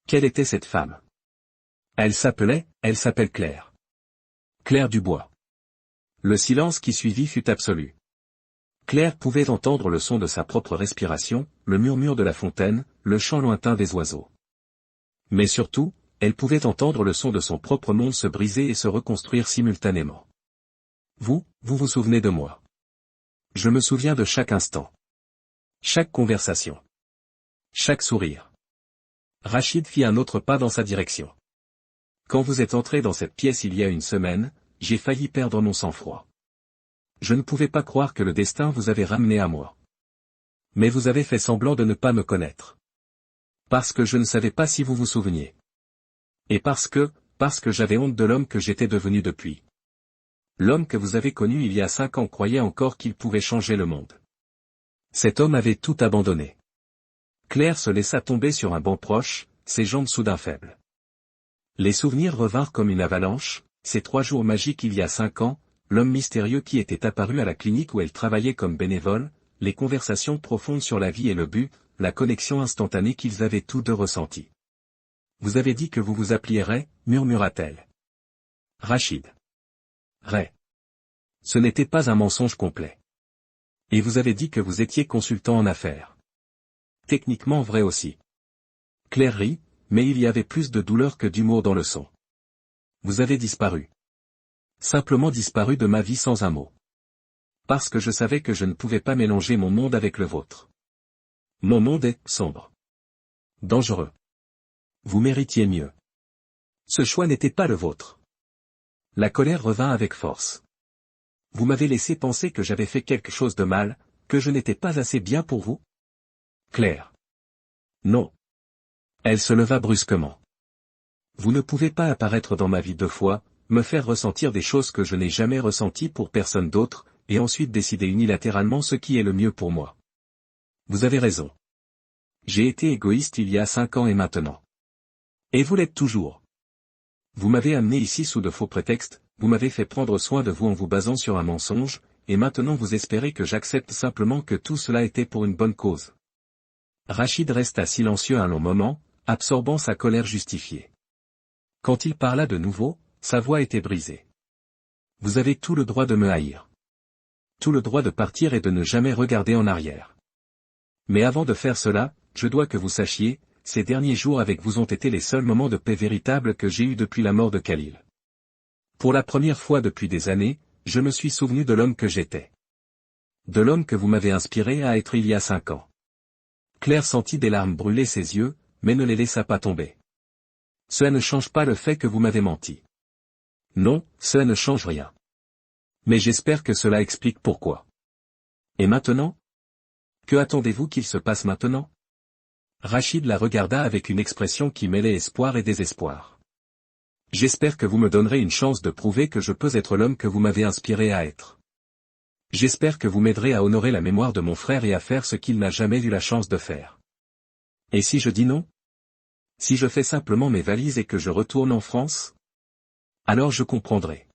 S1: Quelle était cette femme? Elle s'appelle Claire. Claire Dubois. Le silence qui suivit fut absolu. Claire pouvait entendre le son de sa propre respiration, le murmure de la fontaine, le chant lointain des oiseaux. Mais surtout, elle pouvait entendre le son de son propre monde se briser et se reconstruire simultanément. Vous vous souvenez de moi. Je me souviens de chaque instant. Chaque conversation. Chaque sourire. Rachid fit un autre pas dans sa direction. Quand vous êtes entré dans cette pièce il y a une semaine, j'ai failli perdre mon sang-froid. Je ne pouvais pas croire que le destin vous avait ramené à moi. Mais vous avez fait semblant de ne pas me connaître. Parce que je ne savais pas si vous vous souveniez. Et parce que j'avais honte de l'homme que j'étais devenu depuis. L'homme que vous avez connu il y a 5 ans croyait encore qu'il pouvait changer le monde. Cet homme avait tout abandonné. Claire se laissa tomber sur un banc proche, ses jambes soudain faibles. Les souvenirs revinrent comme une avalanche, ces 3 jours magiques il y a 5 ans, l'homme mystérieux qui était apparu à la clinique où elle travaillait comme bénévole, les conversations profondes sur la vie et le but, la connexion instantanée qu'ils avaient tous deux ressentie. Vous avez dit que vous vous appeliez Ray, murmura-t-elle. Rachid. Ray. Ce n'était pas un mensonge complet. Et vous avez dit que vous étiez consultant en affaires. Techniquement vrai aussi. Claire rit, mais il y avait plus de douleur que d'humour dans le son. Vous avez disparu. Simplement disparu de ma vie sans un mot. Parce que je savais que je ne pouvais pas mélanger mon monde avec le vôtre. Mon monde est sombre. Dangereux. Vous méritiez mieux. Ce choix n'était pas le vôtre. La colère revint avec force. Vous m'avez laissé penser que j'avais fait quelque chose de mal, que je n'étais pas assez bien pour vous? Claire. Non. Elle se leva brusquement. Vous ne pouvez pas apparaître dans ma vie 2 fois, me faire ressentir des choses que je n'ai jamais ressenties pour personne d'autre, et ensuite décider unilatéralement ce qui est le mieux pour moi. Vous avez raison. J'ai été égoïste il y a 5 ans et maintenant. Et vous l'êtes toujours. Vous m'avez amené ici sous de faux prétextes, vous m'avez fait prendre soin de vous en vous basant sur un mensonge, et maintenant vous espérez que j'accepte simplement que tout cela était pour une bonne cause. Rachid resta silencieux un long moment, absorbant sa colère justifiée. Quand il parla de nouveau, sa voix était brisée. Vous avez tout le droit de me haïr. Tout le droit de partir et de ne jamais regarder en arrière. Mais avant de faire cela, je dois que vous sachiez, ces derniers jours avec vous ont été les seuls moments de paix véritables que j'ai eus depuis la mort de Khalil. Pour la première fois depuis des années, je me suis souvenu de l'homme que j'étais. De l'homme que vous m'avez inspiré à être il y a 5 ans. Claire sentit des larmes brûler ses yeux, mais ne les laissa pas tomber. Cela ne change pas le fait que vous m'avez menti. Non, cela ne change rien. Mais j'espère que cela explique pourquoi. Et maintenant? Que attendez-vous qu'il se passe maintenant? Rachid la regarda avec une expression qui mêlait espoir et désespoir. J'espère que vous me donnerez une chance de prouver que je peux être l'homme que vous m'avez inspiré à être. J'espère que vous m'aiderez à honorer la mémoire de mon frère et à faire ce qu'il n'a jamais eu la chance de faire. Et si je dis non? Si je fais simplement mes valises et que je retourne en France? Alors je comprendrai.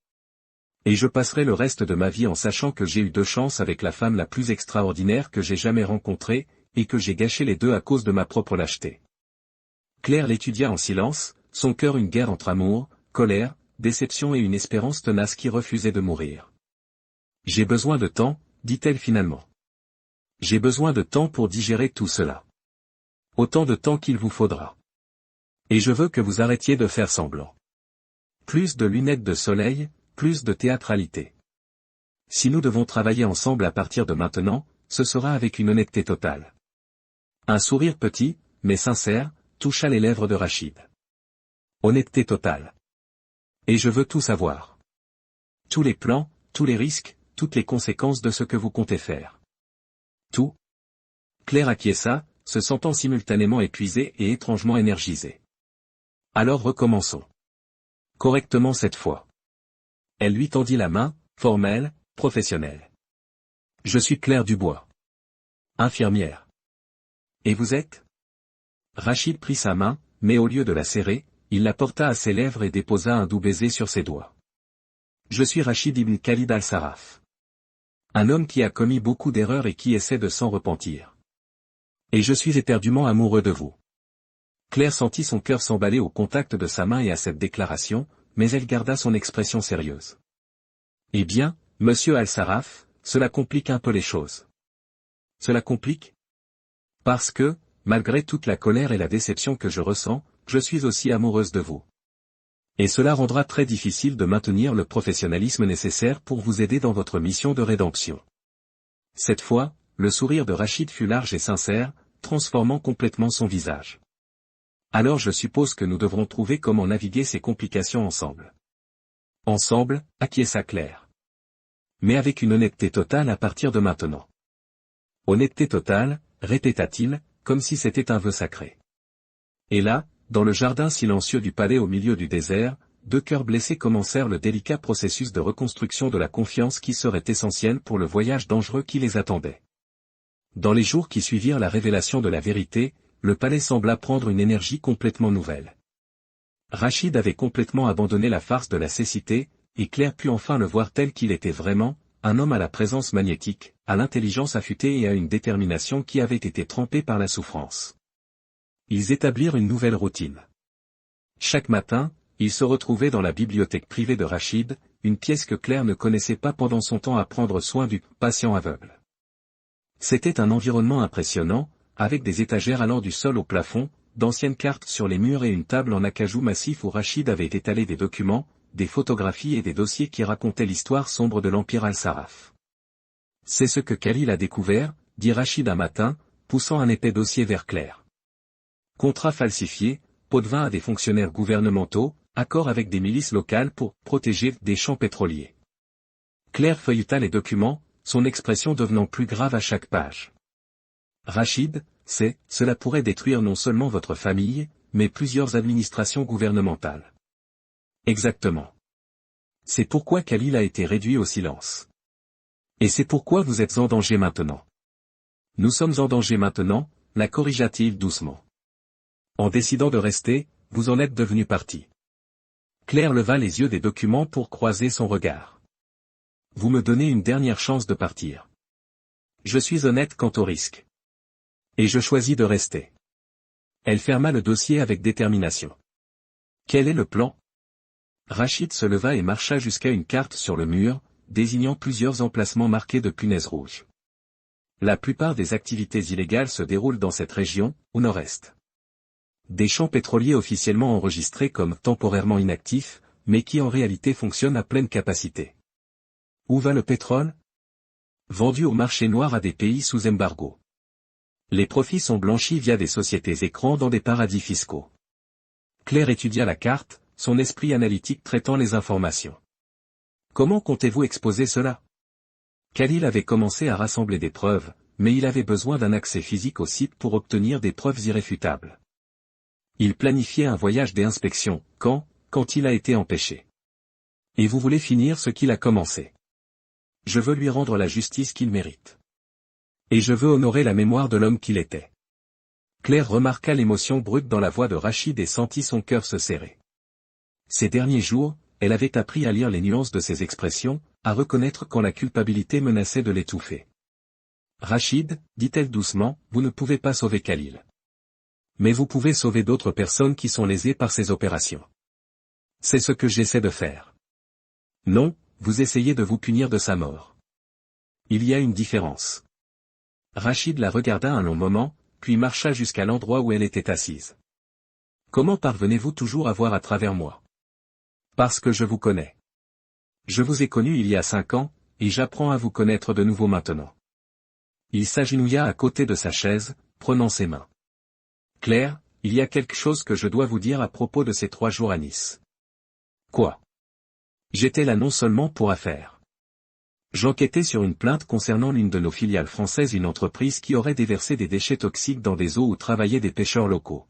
S1: Et je passerai le reste de ma vie en sachant que j'ai eu 2 chances avec la femme la plus extraordinaire que j'ai jamais rencontrée, et que j'ai gâché les 2 à cause de ma propre lâcheté. Claire l'étudia en silence, son cœur une guerre entre amour, colère, déception et une espérance tenace qui refusait de mourir. J'ai besoin de temps, dit-elle finalement. J'ai besoin de temps pour digérer tout cela. Autant de temps qu'il vous faudra. Et je veux que vous arrêtiez de faire semblant. Plus de lunettes de soleil, plus de théâtralité. Si nous devons travailler ensemble à partir de maintenant, ce sera avec une honnêteté totale. Un sourire petit, mais sincère, toucha les lèvres de Rachid. Honnêteté totale. Et je veux tout savoir. Tous les plans, tous les risques, toutes les conséquences de ce que vous comptez faire. Tout. Claire acquiesça, se sentant simultanément épuisée et étrangement énergisée. Alors recommençons. Correctement cette fois. Elle lui tendit la main, formelle, professionnelle. Je suis Claire Dubois. Infirmière. Et vous êtes? Rachid prit sa main, mais au lieu de la serrer, il la porta à ses lèvres et déposa un doux baiser sur ses doigts. Je suis Rachid ibn Khalid al-Sarraf. Un homme qui a commis beaucoup d'erreurs et qui essaie de s'en repentir. Et je suis éperdument amoureux de vous. Claire sentit son cœur s'emballer au contact de sa main et à cette déclaration, mais elle garda son expression sérieuse. Eh bien, monsieur al-Sarraf, cela complique un peu les choses. Cela complique? Parce que, malgré toute la colère et la déception que je ressens, je suis aussi amoureuse de vous. Et cela rendra très difficile de maintenir le professionnalisme nécessaire pour vous aider dans votre mission de rédemption. Cette fois, le sourire de Rachid fut large et sincère, transformant complètement son visage. Alors je suppose que nous devrons trouver comment naviguer ces complications ensemble. Ensemble, acquiesça Claire. Mais avec une honnêteté totale à partir de maintenant. Honnêteté totale, répéta-t-il, comme si c'était un vœu sacré. Et là, dans le jardin silencieux du palais au milieu du désert, 2 cœurs blessés commencèrent le délicat processus de reconstruction de la confiance qui serait essentielle pour le voyage dangereux qui les attendait. Dans les jours qui suivirent la révélation de la vérité, le palais sembla prendre une énergie complètement nouvelle. Rachid avait complètement abandonné la farce de la cécité, et Claire put enfin le voir tel qu'il était vraiment, un homme à la présence magnétique, à l'intelligence affûtée et à une détermination qui avait été trempée par la souffrance. Ils établirent une nouvelle routine. Chaque matin, ils se retrouvaient dans la bibliothèque privée de Rachid, une pièce que Claire ne connaissait pas pendant son temps à prendre soin du patient aveugle. C'était un environnement impressionnant, avec des étagères allant du sol au plafond, d'anciennes cartes sur les murs et une table en acajou massif où Rachid avait étalé des documents, des photographies et des dossiers qui racontaient l'histoire sombre de l'Empire al-Sarraf. C'est ce que Khalil a découvert, dit Rachid un matin, poussant un épais dossier vers Claire. Contrats falsifiés, pots de vin à des fonctionnaires gouvernementaux, accords avec des milices locales pour protéger des champs pétroliers. Claire feuilleta les documents, son expression devenant plus grave à chaque page. Rachid, cela pourrait détruire non seulement votre famille, mais plusieurs administrations gouvernementales. Exactement. C'est pourquoi Khalil a été réduit au silence. Et c'est pourquoi vous êtes en danger maintenant. Nous sommes en danger maintenant, la corrigea-t-il doucement. En décidant de rester, vous en êtes devenu partie. Claire leva les yeux des documents pour croiser son regard. Vous me donnez une dernière chance de partir. Je suis honnête quant au risque. Et je choisis de rester. Elle ferma le dossier avec détermination. Quel est le plan? Rachid se leva et marcha jusqu'à une carte sur le mur, désignant plusieurs emplacements marqués de punaises rouges. La plupart des activités illégales se déroulent dans cette région, au nord-est. Des champs pétroliers officiellement enregistrés comme temporairement inactifs, mais qui en réalité fonctionnent à pleine capacité. Où va le pétrole? Vendu au marché noir à des pays sous embargo. Les profits sont blanchis via des sociétés écrans dans des paradis fiscaux. Claire étudia la carte, son esprit analytique traitant les informations. Comment comptez-vous exposer cela? Khalil avait commencé à rassembler des preuves, mais il avait besoin d'un accès physique au site pour obtenir des preuves irréfutables. Il planifiait un voyage d'inspection, quand il a été empêché. Et vous voulez finir ce qu'il a commencé. Je veux lui rendre la justice qu'il mérite. Et je veux honorer la mémoire de l'homme qu'il était. Claire remarqua l'émotion brute dans la voix de Rachid et sentit son cœur se serrer. Ces derniers jours, elle avait appris à lire les nuances de ses expressions, à reconnaître quand la culpabilité menaçait de l'étouffer. Rachid, dit-elle doucement, vous ne pouvez pas sauver Khalil. Mais vous pouvez sauver d'autres personnes qui sont lésées par ces opérations. C'est ce que j'essaie de faire. Non, vous essayez de vous punir de sa mort. Il y a une différence. Rachid la regarda un long moment, puis marcha jusqu'à l'endroit où elle était assise. Comment parvenez-vous toujours à voir à travers moi? Parce que je vous connais. Je vous ai connu il y a 5 ans, et j'apprends à vous connaître de nouveau maintenant. Il s'agenouilla à côté de sa chaise, prenant ses mains. Claire, il y a quelque chose que je dois vous dire à propos de ces 3 jours à Nice. Quoi? J'étais là non seulement pour affaires. J'enquêtais sur une plainte concernant l'une de nos filiales françaises, une entreprise qui aurait déversé des déchets toxiques dans des eaux où travaillaient des pêcheurs locaux.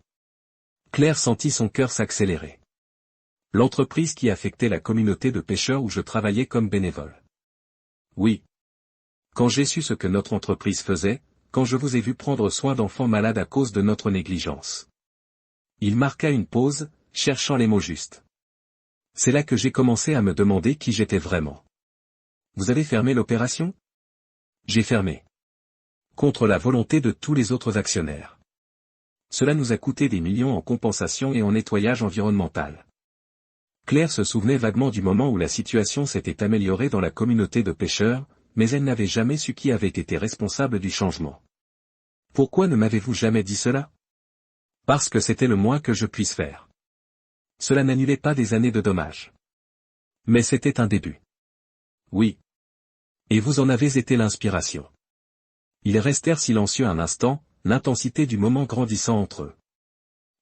S1: Claire sentit son cœur s'accélérer. L'entreprise qui affectait la communauté de pêcheurs où je travaillais comme bénévole. Oui. Quand j'ai su ce que notre entreprise faisait, quand je vous ai vu prendre soin d'enfants malades à cause de notre négligence. Il marqua une pause, cherchant les mots justes. C'est là que j'ai commencé à me demander qui j'étais vraiment. Vous avez fermé l'opération? J'ai fermé. Contre la volonté de tous les autres actionnaires. Cela nous a coûté des millions en compensation et en nettoyage environnemental. Claire se souvenait vaguement du moment où la situation s'était améliorée dans la communauté de pêcheurs, mais elle n'avait jamais su qui avait été responsable du changement. Pourquoi ne m'avez-vous jamais dit cela? Parce que c'était le moins que je puisse faire. Cela n'annulait pas des années de dommages. Mais c'était un début. Oui. Et vous en avez été l'inspiration. Ils restèrent silencieux un instant, l'intensité du moment grandissant entre eux.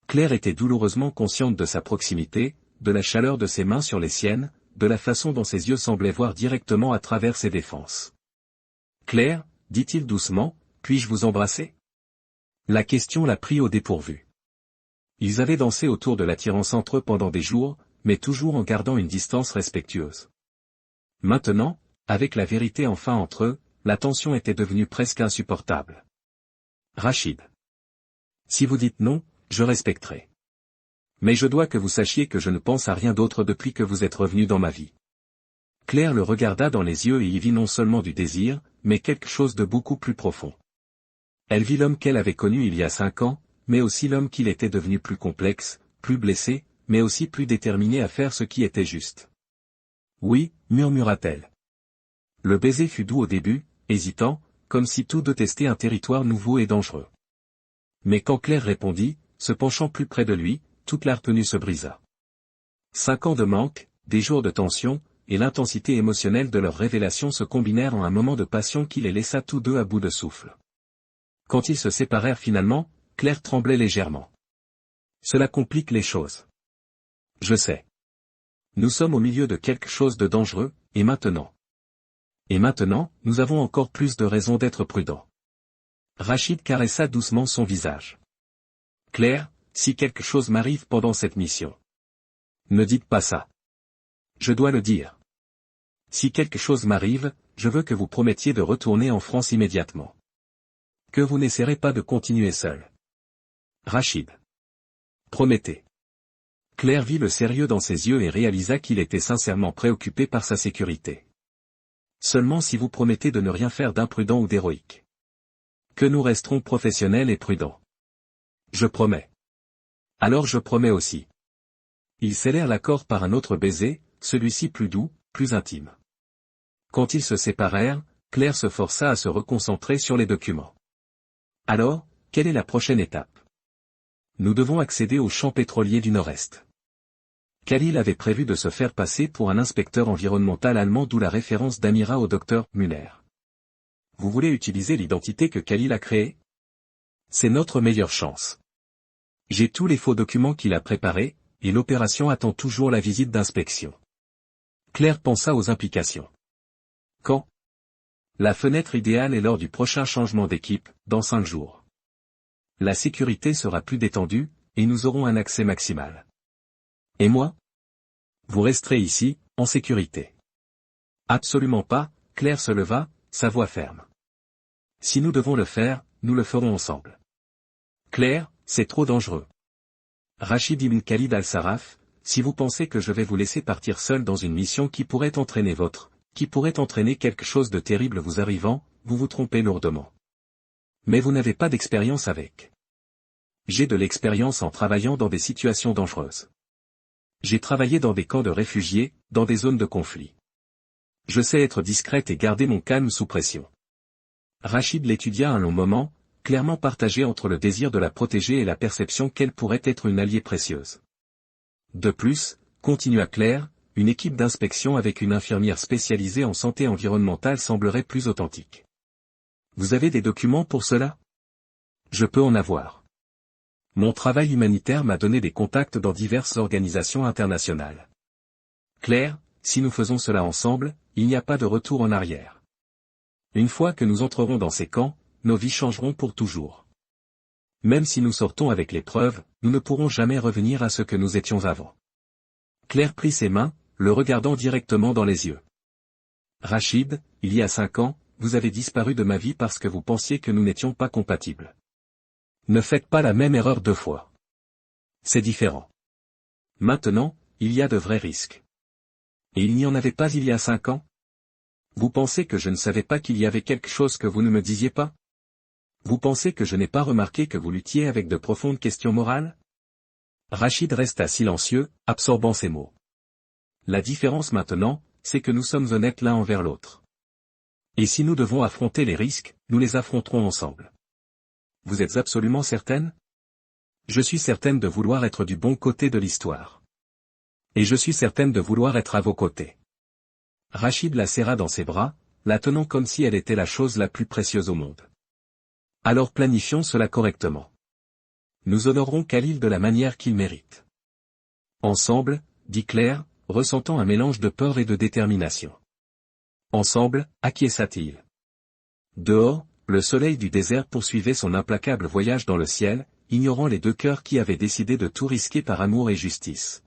S1: Claire était douloureusement consciente de sa proximité, de la chaleur de ses mains sur les siennes, de la façon dont ses yeux semblaient voir directement à travers ses défenses. Claire, dit-il doucement, puis-je vous embrasser? La question la prit au dépourvu. Ils avaient dansé autour de l'attirance entre eux pendant des jours, mais toujours en gardant une distance respectueuse. Maintenant, avec la vérité enfin entre eux, la tension était devenue presque insupportable. Rachid. Si vous dites non, je respecterai. Mais je dois que vous sachiez que je ne pense à rien d'autre depuis que vous êtes revenu dans ma vie. Claire le regarda dans les yeux et y vit non seulement du désir, mais quelque chose de beaucoup plus profond. Elle vit l'homme qu'elle avait connu il y a 5 ans, mais aussi l'homme qu'il était devenu plus complexe, plus blessé, mais aussi plus déterminé à faire ce qui était juste. Oui, murmura-t-elle. Le baiser fut doux au début, hésitant, comme si tous deux testaient un territoire nouveau et dangereux. Mais quand Claire répondit, se penchant plus près de lui, toute la retenue se brisa. 5 ans de manque, des jours de tension, et l'intensité émotionnelle de leur révélation se combinèrent en un moment de passion qui les laissa tous deux à bout de souffle. Quand ils se séparèrent finalement, Claire tremblait légèrement. Cela complique les choses. Je sais. Nous sommes au milieu de quelque chose de dangereux, et maintenant. Et maintenant, nous avons encore plus de raisons d'être prudents. Rachid caressa doucement son visage. Claire, si quelque chose m'arrive pendant cette mission. Ne dites pas ça. Je dois le dire. Si quelque chose m'arrive, je veux que vous promettiez de retourner en France immédiatement. Que vous n'essaierez pas de continuer seul. Rachid. Promettez. Claire vit le sérieux dans ses yeux et réalisa qu'il était sincèrement préoccupé par sa sécurité. Seulement si vous promettez de ne rien faire d'imprudent ou d'héroïque. Que nous resterons professionnels et prudents. Je promets. Alors je promets aussi. Ils scellèrent l'accord par un autre baiser, celui-ci plus doux, plus intime. Quand ils se séparèrent, Claire se força à se reconcentrer sur les documents. Alors, quelle est la prochaine étape? Nous devons accéder au champ pétrolier du Nord-Est. Khalil avait prévu de se faire passer pour un inspecteur environnemental allemand, d'où la référence d'Amira au docteur Müller. Vous voulez utiliser l'identité que Khalil a créée? C'est notre meilleure chance. J'ai tous les faux documents qu'il a préparés, et l'opération attend toujours la visite d'inspection. Claire pensa aux implications. Quand? La fenêtre idéale est lors du prochain changement d'équipe, dans 5 jours. La sécurité sera plus détendue, et nous aurons un accès maximal. Et moi? Vous resterez ici, en sécurité. Absolument pas, Claire se leva, sa voix ferme. Si nous devons le faire, nous le ferons ensemble. Claire, c'est trop dangereux. Rachid ibn Khalid al-Sarraf, si vous pensez que je vais vous laisser partir seul dans une mission qui pourrait entraîner quelque chose de terrible vous arrivant, vous vous trompez lourdement. Mais vous n'avez pas d'expérience avec. J'ai de l'expérience en travaillant dans des situations dangereuses. J'ai travaillé dans des camps de réfugiés, dans des zones de conflit. Je sais être discrète et garder mon calme sous pression. Rachid l'étudia un long moment, clairement partagé entre le désir de la protéger et la perception qu'elle pourrait être une alliée précieuse. De plus, continua Claire, une équipe d'inspection avec une infirmière spécialisée en santé environnementale semblerait plus authentique. Vous avez des documents pour cela? Je peux en avoir. Mon travail humanitaire m'a donné des contacts dans diverses organisations internationales. Claire, si nous faisons cela ensemble, il n'y a pas de retour en arrière. Une fois que nous entrerons dans ces camps, nos vies changeront pour toujours. Même si nous sortons avec les preuves, nous ne pourrons jamais revenir à ce que nous étions avant. Claire prit ses mains, le regardant directement dans les yeux. Rachid, il y a 5 ans, vous avez disparu de ma vie parce que vous pensiez que nous n'étions pas compatibles. Ne faites pas la même erreur 2 fois. C'est différent. Maintenant, il y a de vrais risques. Et il n'y en avait pas il y a 5 ans? Vous pensez que je ne savais pas qu'il y avait quelque chose que vous ne me disiez pas? Vous pensez que je n'ai pas remarqué que vous luttiez avec de profondes questions morales? Rachid resta silencieux, absorbant ses mots. La différence maintenant, c'est que nous sommes honnêtes l'un envers l'autre. Et si nous devons affronter les risques, nous les affronterons ensemble. Vous êtes absolument certaine? Je suis certaine de vouloir être du bon côté de l'histoire. Et je suis certaine de vouloir être à vos côtés. Rachid la serra dans ses bras, la tenant comme si elle était la chose la plus précieuse au monde. Alors planifions cela correctement. Nous honorerons Khalil de la manière qu'il mérite. Ensemble, dit Claire, ressentant un mélange de peur et de détermination. Ensemble, acquiesça-t-il. Dehors, le soleil du désert poursuivait son implacable voyage dans le ciel, ignorant les 2 cœurs qui avaient décidé de tout risquer par amour et justice.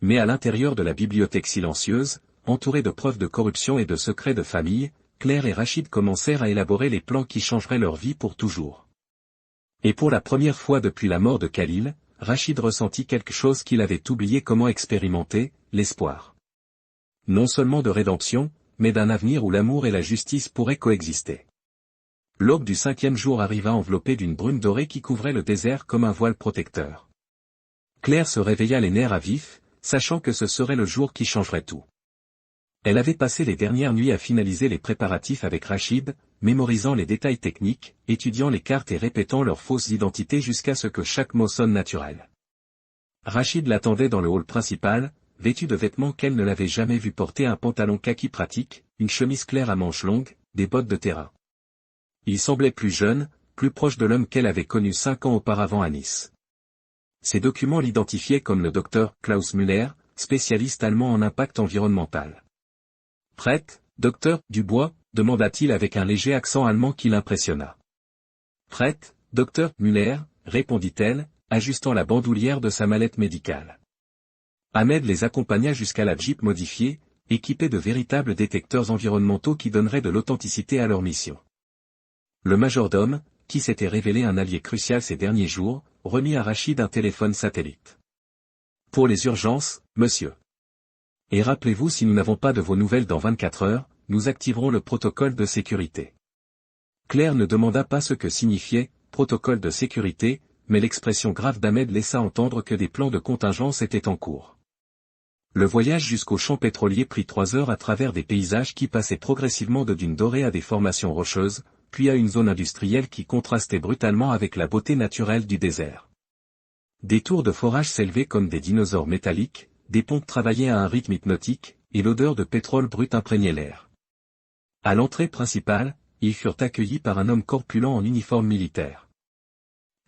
S1: Mais à l'intérieur de la bibliothèque silencieuse, entourée de preuves de corruption et de secrets de famille, Claire et Rachid commencèrent à élaborer les plans qui changeraient leur vie pour toujours. Et pour la première fois depuis la mort de Khalil, Rachid ressentit quelque chose qu'il avait oublié comment expérimenter, l'espoir. Non seulement de rédemption, mais d'un avenir où l'amour et la justice pourraient coexister. L'aube du 5e jour arriva enveloppée d'une brume dorée qui couvrait le désert comme un voile protecteur. Claire se réveilla les nerfs à vif, sachant que ce serait le jour qui changerait tout. Elle avait passé les dernières nuits à finaliser les préparatifs avec Rachid, mémorisant les détails techniques, étudiant les cartes et répétant leurs fausses identités jusqu'à ce que chaque mot sonne naturel. Rachid l'attendait dans le hall principal, vêtu de vêtements qu'elle ne l'avait jamais vu porter, un pantalon kaki pratique, une chemise claire à manches longues, des bottes de terrain. Il semblait plus jeune, plus proche de l'homme qu'elle avait connu 5 ans auparavant à Nice. Ces documents l'identifiaient comme le docteur Klaus Müller, spécialiste allemand en impact environnemental. « Prête, docteur Dubois ?» demanda-t-il avec un léger accent allemand qui l'impressionna. « Prête, docteur Müller ?» répondit-elle, ajustant la bandoulière de sa mallette médicale. Ahmed les accompagna jusqu'à la Jeep modifiée, équipés de véritables détecteurs environnementaux qui donneraient de l'authenticité à leur mission. Le majordome, qui s'était révélé un allié crucial ces derniers jours, remit à Rachid un téléphone satellite. Pour les urgences, monsieur. Et rappelez-vous, si nous n'avons pas de vos nouvelles dans 24 heures, nous activerons le protocole de sécurité. Claire ne demanda pas ce que signifiait « protocole de sécurité », mais l'expression grave d'Ahmed laissa entendre que des plans de contingence étaient en cours. Le voyage jusqu'au champ pétrolier prit 3 heures à travers des paysages qui passaient progressivement de dunes dorées à des formations rocheuses, puis à une zone industrielle qui contrastait brutalement avec la beauté naturelle du désert. Des tours de forage s'élevaient comme des dinosaures métalliques, des pompes travaillaient à un rythme hypnotique, et l'odeur de pétrole brut imprégnait l'air. À l'entrée principale, ils furent accueillis par un homme corpulent en uniforme militaire.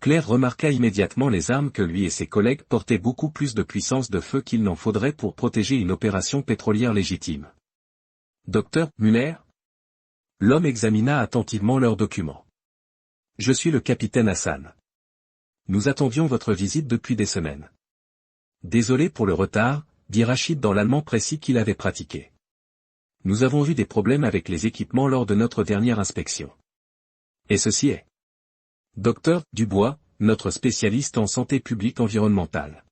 S1: Claire remarqua immédiatement les armes que lui et ses collègues portaient beaucoup plus de puissance de feu qu'il n'en faudrait pour protéger une opération pétrolière légitime. Docteur Muller ? L'homme examina attentivement leurs documents. Je suis le capitaine Hassan. Nous attendions votre visite depuis des semaines. Désolé pour le retard, dit Rachid dans l'allemand précis qu'il avait pratiqué. Nous avons eu des problèmes avec les équipements lors de notre dernière inspection. Et ceci est. Docteur Dubois, notre spécialiste en santé publique environnementale.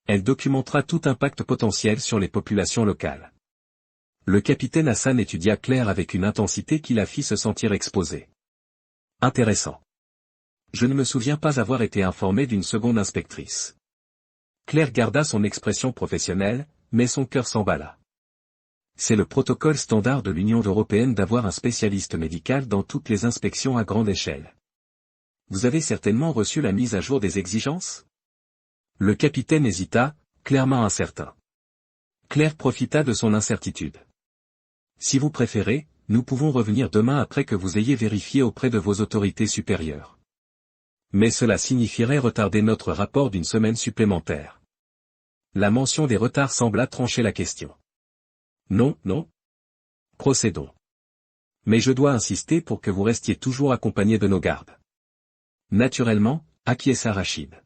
S1: Elle documentera tout impact potentiel sur les populations locales. Le capitaine Hassan étudia Claire avec une intensité qui la fit se sentir exposée. Intéressant. Je ne me souviens pas avoir été informé d'une seconde inspectrice. Claire garda son expression professionnelle, mais son cœur s'emballa. C'est le protocole standard de l'Union européenne d'avoir un spécialiste médical dans toutes les inspections à grande échelle. Vous avez certainement reçu la mise à jour des exigences ? Le capitaine hésita, clairement incertain. Claire profita de son incertitude. Si vous préférez, nous pouvons revenir demain après que vous ayez vérifié auprès de vos autorités supérieures. Mais cela signifierait retarder notre rapport d'une semaine supplémentaire. La mention des retards sembla trancher la question. Non, non. Procédons. Mais je dois insister pour que vous restiez toujours accompagné de nos gardes. Naturellement, acquiesça Rachid.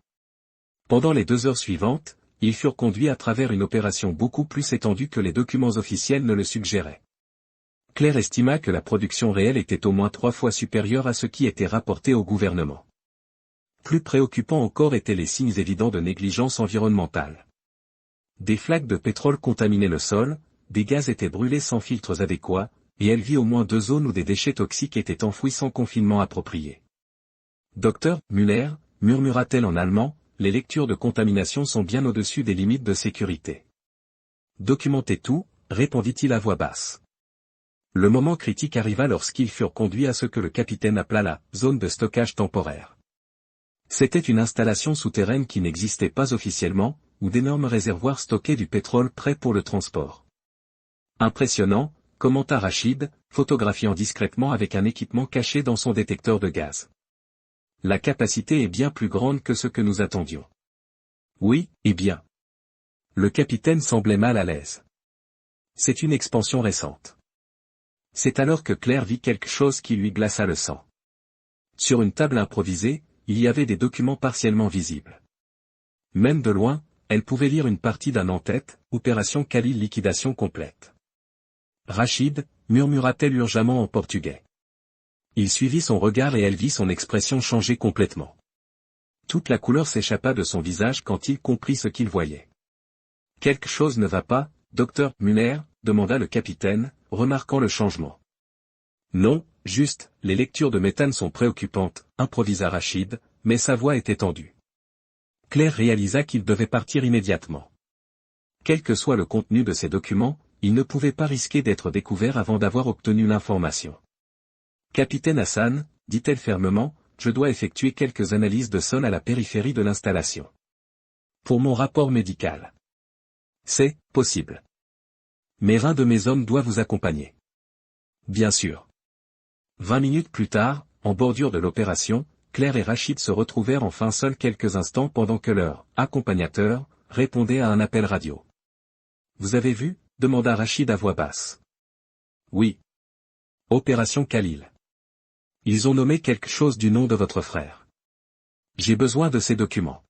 S1: Pendant les 2 heures suivantes, ils furent conduits à travers une opération beaucoup plus étendue que les documents officiels ne le suggéraient. Claire estima que la production réelle était au moins 3 fois supérieure à ce qui était rapporté au gouvernement. Plus préoccupants encore étaient les signes évidents de négligence environnementale. Des flaques de pétrole contaminaient le sol, des gaz étaient brûlés sans filtres adéquats, et elle vit au moins 2 zones où des déchets toxiques étaient enfouis sans confinement approprié. Docteur Muller, murmura-t-elle en allemand, les lectures de contamination sont bien au-dessus des limites de sécurité. Documentez tout, répondit-il à voix basse. Le moment critique arriva lorsqu'ils furent conduits à ce que le capitaine appela la zone de stockage temporaire. C'était une installation souterraine qui n'existait pas officiellement, où d'énormes réservoirs stockaient du pétrole prêt pour le transport. Impressionnant, commenta Rachid, photographiant discrètement avec un équipement caché dans son détecteur de gaz. La capacité est bien plus grande que ce que nous attendions. Oui, et bien. Le capitaine semblait mal à l'aise. C'est une expansion récente. C'est alors que Claire vit quelque chose qui lui glaça le sang. Sur une table improvisée, il y avait des documents partiellement visibles. Même de loin, elle pouvait lire une partie d'un en-tête, opération Khalil liquidation complète. Rachid, murmura-t-elle urgemment en portugais. Il suivit son regard et elle vit son expression changer complètement. Toute la couleur s'échappa de son visage quand il comprit ce qu'il voyait. Quelque chose ne va pas, docteur Muller, demanda le capitaine, remarquant le changement. Non, juste, les lectures de méthane sont préoccupantes, improvisa Rachid, mais sa voix était tendue. Claire réalisa qu'il devait partir immédiatement. Quel que soit le contenu de ces documents, il ne pouvait pas risquer d'être découvert avant d'avoir obtenu l'information. Capitaine Hassan, dit-elle fermement, je dois effectuer quelques analyses de sol à la périphérie de l'installation. Pour mon rapport médical. C'est possible. Mais un de mes hommes doit vous accompagner. Bien sûr. 20 minutes plus tard, en bordure de l'opération, Claire et Rachid se retrouvèrent enfin seuls quelques instants pendant que leur accompagnateur répondait à un appel radio. Vous avez vu ? Demanda Rachid à voix basse. Oui. Opération Khalil. Ils ont nommé quelque chose du nom de votre frère. J'ai besoin de ces documents.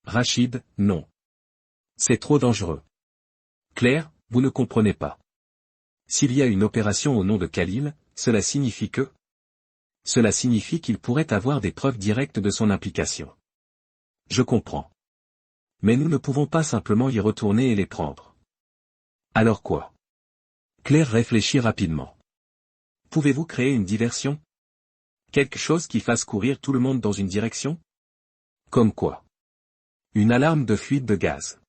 S1: Rachid, non. C'est trop dangereux. Claire, vous ne comprenez pas. S'il y a une opération au nom de Khalil, cela signifie que... Cela signifie qu'il pourrait avoir des preuves directes de son implication. Je comprends. Mais nous ne pouvons pas simplement y retourner et les prendre. Alors quoi? Claire réfléchit rapidement. Pouvez-vous créer une diversion? Quelque chose qui fasse courir tout le monde dans une direction? Comme quoi? Une alarme de fuite de gaz.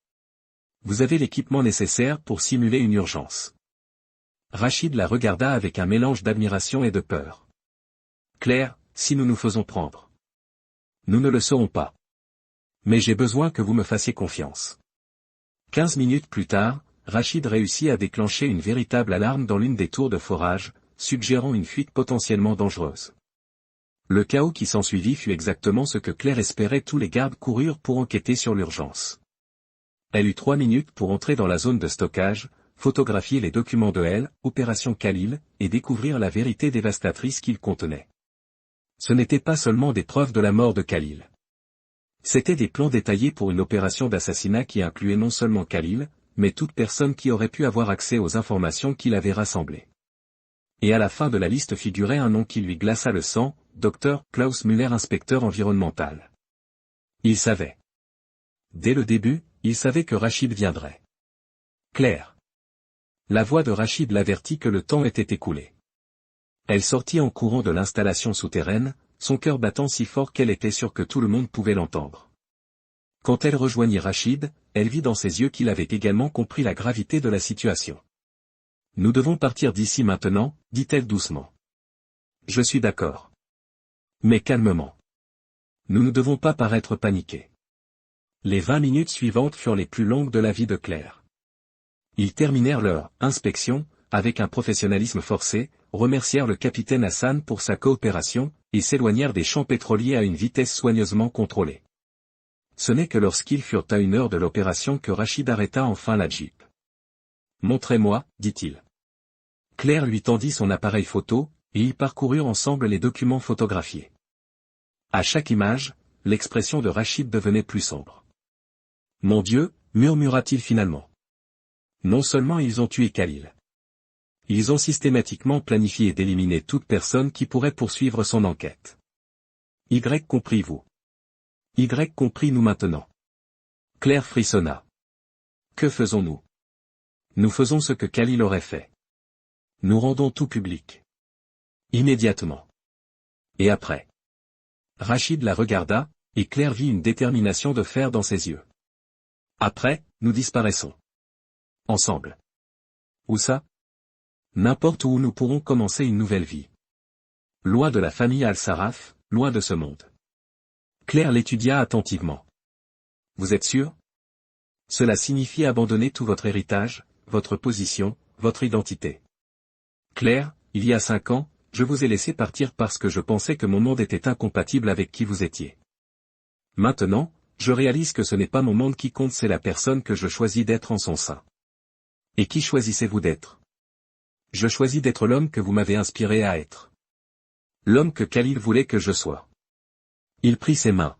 S1: Vous avez l'équipement nécessaire pour simuler une urgence. Rachid la regarda avec un mélange d'admiration et de peur. Claire, si nous nous faisons prendre. Nous ne le saurons pas. Mais j'ai besoin que vous me fassiez confiance. 15 minutes plus tard, Rachid réussit à déclencher une véritable alarme dans l'une des tours de forage, suggérant une fuite potentiellement dangereuse. Le chaos qui s'ensuivit fut exactement ce que Claire espérait. Tous les gardes coururent pour enquêter sur l'urgence. Elle eut 3 minutes pour entrer dans la zone de stockage, photographier les documents de L, Opération Khalil, et découvrir la vérité dévastatrice qu'ils contenaient. Ce n'était pas seulement des preuves de la mort de Khalil. C'étaient des plans détaillés pour une opération d'assassinat qui incluait non seulement Khalil, mais toute personne qui aurait pu avoir accès aux informations qu'il avait rassemblées. Et à la fin de la liste figurait un nom qui lui glaça le sang, Dr. Klaus Müller, inspecteur environnemental. Il savait. Dès le début, il savait que Rachid viendrait. Claire. La voix de Rachid l'avertit que le temps était écoulé. Elle sortit en courant de l'installation souterraine, son cœur battant si fort qu'elle était sûre que tout le monde pouvait l'entendre. Quand elle rejoignit Rachid, elle vit dans ses yeux qu'il avait également compris la gravité de la situation. « Nous devons partir d'ici maintenant, dit-elle doucement. Je suis d'accord. Mais calmement. Nous ne devons pas paraître paniqués. Les 20 minutes suivantes furent les plus longues de la vie de Claire. Ils terminèrent leur « inspection » avec un professionnalisme forcé, remercièrent le capitaine Hassan pour sa coopération, et s'éloignèrent des champs pétroliers à une vitesse soigneusement contrôlée. Ce n'est que lorsqu'ils furent à 1 heure de l'opération que Rachid arrêta enfin la Jeep. « Montrez-moi, dit-il. » Claire lui tendit son appareil photo, et ils parcoururent ensemble les documents photographiés. À chaque image, l'expression de Rachid devenait plus sombre. « Mon Dieu, murmura-t-il finalement. Non seulement ils ont tué Khalil. Ils ont systématiquement planifié d'éliminer toute personne qui pourrait poursuivre son enquête. Y compris vous. Y compris nous maintenant. » Claire frissonna. « Que faisons-nous? Nous faisons ce que Khalil aurait fait. Nous rendons tout public. Immédiatement. Et après. » Rachid la regarda, et Claire vit une détermination de fer dans ses yeux. « Après, nous disparaissons. Ensemble. Où ça? N'importe où nous pourrons commencer une nouvelle vie. Loin de la famille Al-Sarraf, loin de ce monde. » Claire l'étudia attentivement. « Vous êtes sûr? Cela signifie abandonner tout votre héritage, votre position, votre identité. Claire, il y a 5 ans, je vous ai laissé partir parce que je pensais que mon monde était incompatible avec qui vous étiez. Maintenant, je réalise que ce n'est pas mon monde qui compte, c'est la personne que je choisis d'être en son sein. Et qui choisissez-vous d'être? Je choisis d'être l'homme que vous m'avez inspiré à être. L'homme que Khalil voulait que je sois. Il prit ses mains.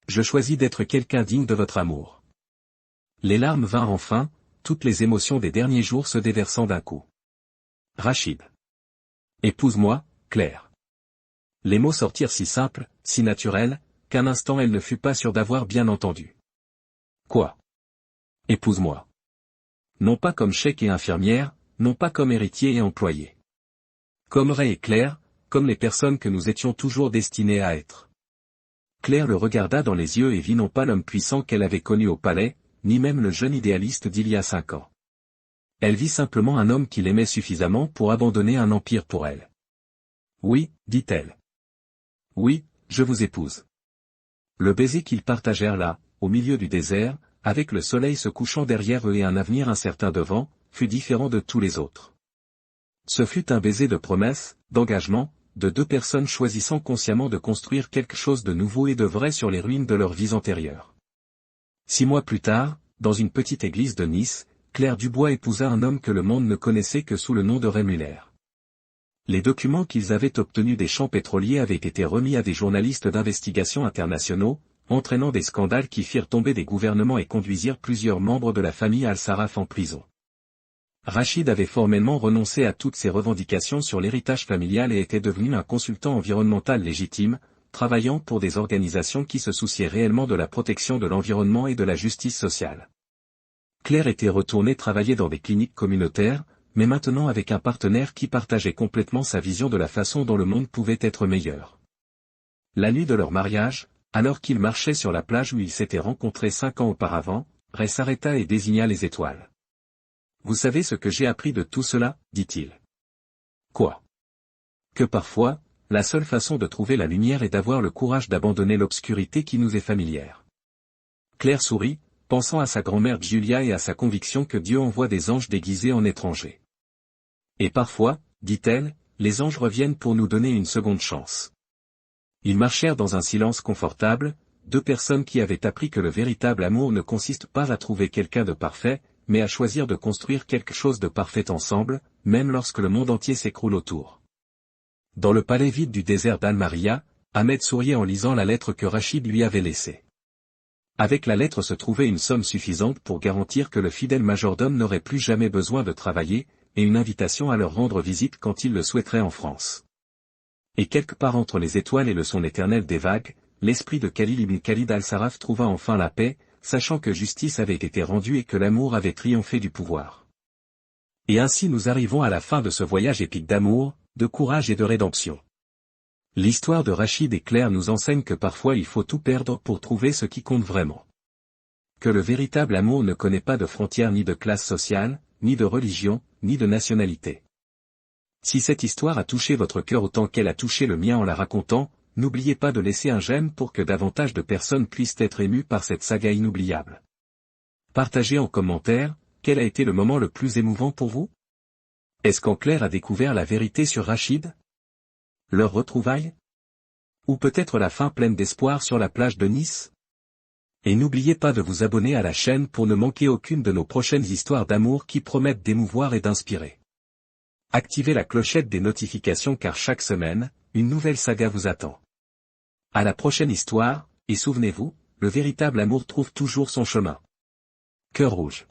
S1: Je choisis d'être quelqu'un digne de votre amour. » Les larmes vinrent enfin, toutes les émotions des derniers jours se déversant d'un coup. Rachid. Épouse-moi, Claire. Les mots sortirent si simples, si naturels, qu'un instant elle ne fut pas sûre d'avoir bien entendu. Quoi? Épouse-moi. Non pas comme cheikh et infirmière, non pas comme héritier et employé. Comme Ray et Claire, comme les personnes que nous étions toujours destinées à être. Claire le regarda dans les yeux et vit non pas l'homme puissant qu'elle avait connu au palais, ni même le jeune idéaliste d'il y a 5 ans. Elle vit simplement un homme qui l'aimait suffisamment pour abandonner un empire pour elle. Oui, dit-elle. Oui, je vous épouse. Le baiser qu'ils partagèrent là, au milieu du désert, avec le soleil se couchant derrière eux et un avenir incertain devant, fut différent de tous les autres. Ce fut un baiser de promesse, d'engagement, de 2 personnes choisissant consciemment de construire quelque chose de nouveau et de vrai sur les ruines de leurs vies antérieures. 6 mois plus tard, dans une petite église de Nice, Claire Dubois épousa un homme que le monde ne connaissait que sous le nom de Ray Müller. Les documents qu'ils avaient obtenus des champs pétroliers avaient été remis à des journalistes d'investigation internationaux, entraînant des scandales qui firent tomber des gouvernements et conduisirent plusieurs membres de la famille Al-Sarraf en prison. Rachid avait formellement renoncé à toutes ses revendications sur l'héritage familial et était devenu un consultant environnemental légitime, travaillant pour des organisations qui se souciaient réellement de la protection de l'environnement et de la justice sociale. Claire était retournée travailler dans des cliniques communautaires, mais maintenant avec un partenaire qui partageait complètement sa vision de la façon dont le monde pouvait être meilleur. La nuit de leur mariage, alors qu'ils marchaient sur la plage où ils s'étaient rencontrés 5 ans auparavant, Ray s'arrêta et désigna les étoiles. « Vous savez ce que j'ai appris de tout cela » dit-il. « Quoi ?» Que parfois, la seule façon de trouver la lumière est d'avoir le courage d'abandonner l'obscurité qui nous est familière. Claire sourit, pensant à sa grand-mère Julia et à sa conviction que Dieu envoie des anges déguisés en étrangers. Et parfois, dit-elle, les anges reviennent pour nous donner une seconde chance. Ils marchèrent dans un silence confortable, deux personnes qui avaient appris que le véritable amour ne consiste pas à trouver quelqu'un de parfait, mais à choisir de construire quelque chose de parfait ensemble, même lorsque le monde entier s'écroule autour. Dans le palais vide du désert d'Al-Maria, Ahmed souriait en lisant la lettre que Rachid lui avait laissée. Avec la lettre se trouvait une somme suffisante pour garantir que le fidèle majordome n'aurait plus jamais besoin de travailler, et une invitation à leur rendre visite quand il le souhaiterait en France. Et quelque part entre les étoiles et le son éternel des vagues, l'esprit de Khalil ibn Khalid al-Sarraf trouva enfin la paix, sachant que justice avait été rendue et que l'amour avait triomphé du pouvoir. Et ainsi nous arrivons à la fin de ce voyage épique d'amour, de courage et de rédemption. L'histoire de Rachid et Claire nous enseigne que parfois il faut tout perdre pour trouver ce qui compte vraiment. Que le véritable amour ne connaît pas de frontières ni de classe sociale, ni de religion, ni de nationalité. Si cette histoire a touché votre cœur autant qu'elle a touché le mien en la racontant, n'oubliez pas de laisser un j'aime pour que davantage de personnes puissent être émues par cette saga inoubliable. Partagez en commentaire, quel a été le moment le plus émouvant pour vous? Est-ce qu'en Claire a découvert la vérité sur Rachid? Leur retrouvaille? Ou peut-être la fin pleine d'espoir sur la plage de Nice? Et n'oubliez pas de vous abonner à la chaîne pour ne manquer aucune de nos prochaines histoires d'amour qui promettent d'émouvoir et d'inspirer. Activez la clochette des notifications car chaque semaine, une nouvelle saga vous attend. À la prochaine histoire, et souvenez-vous, le véritable amour trouve toujours son chemin. Cœur rouge.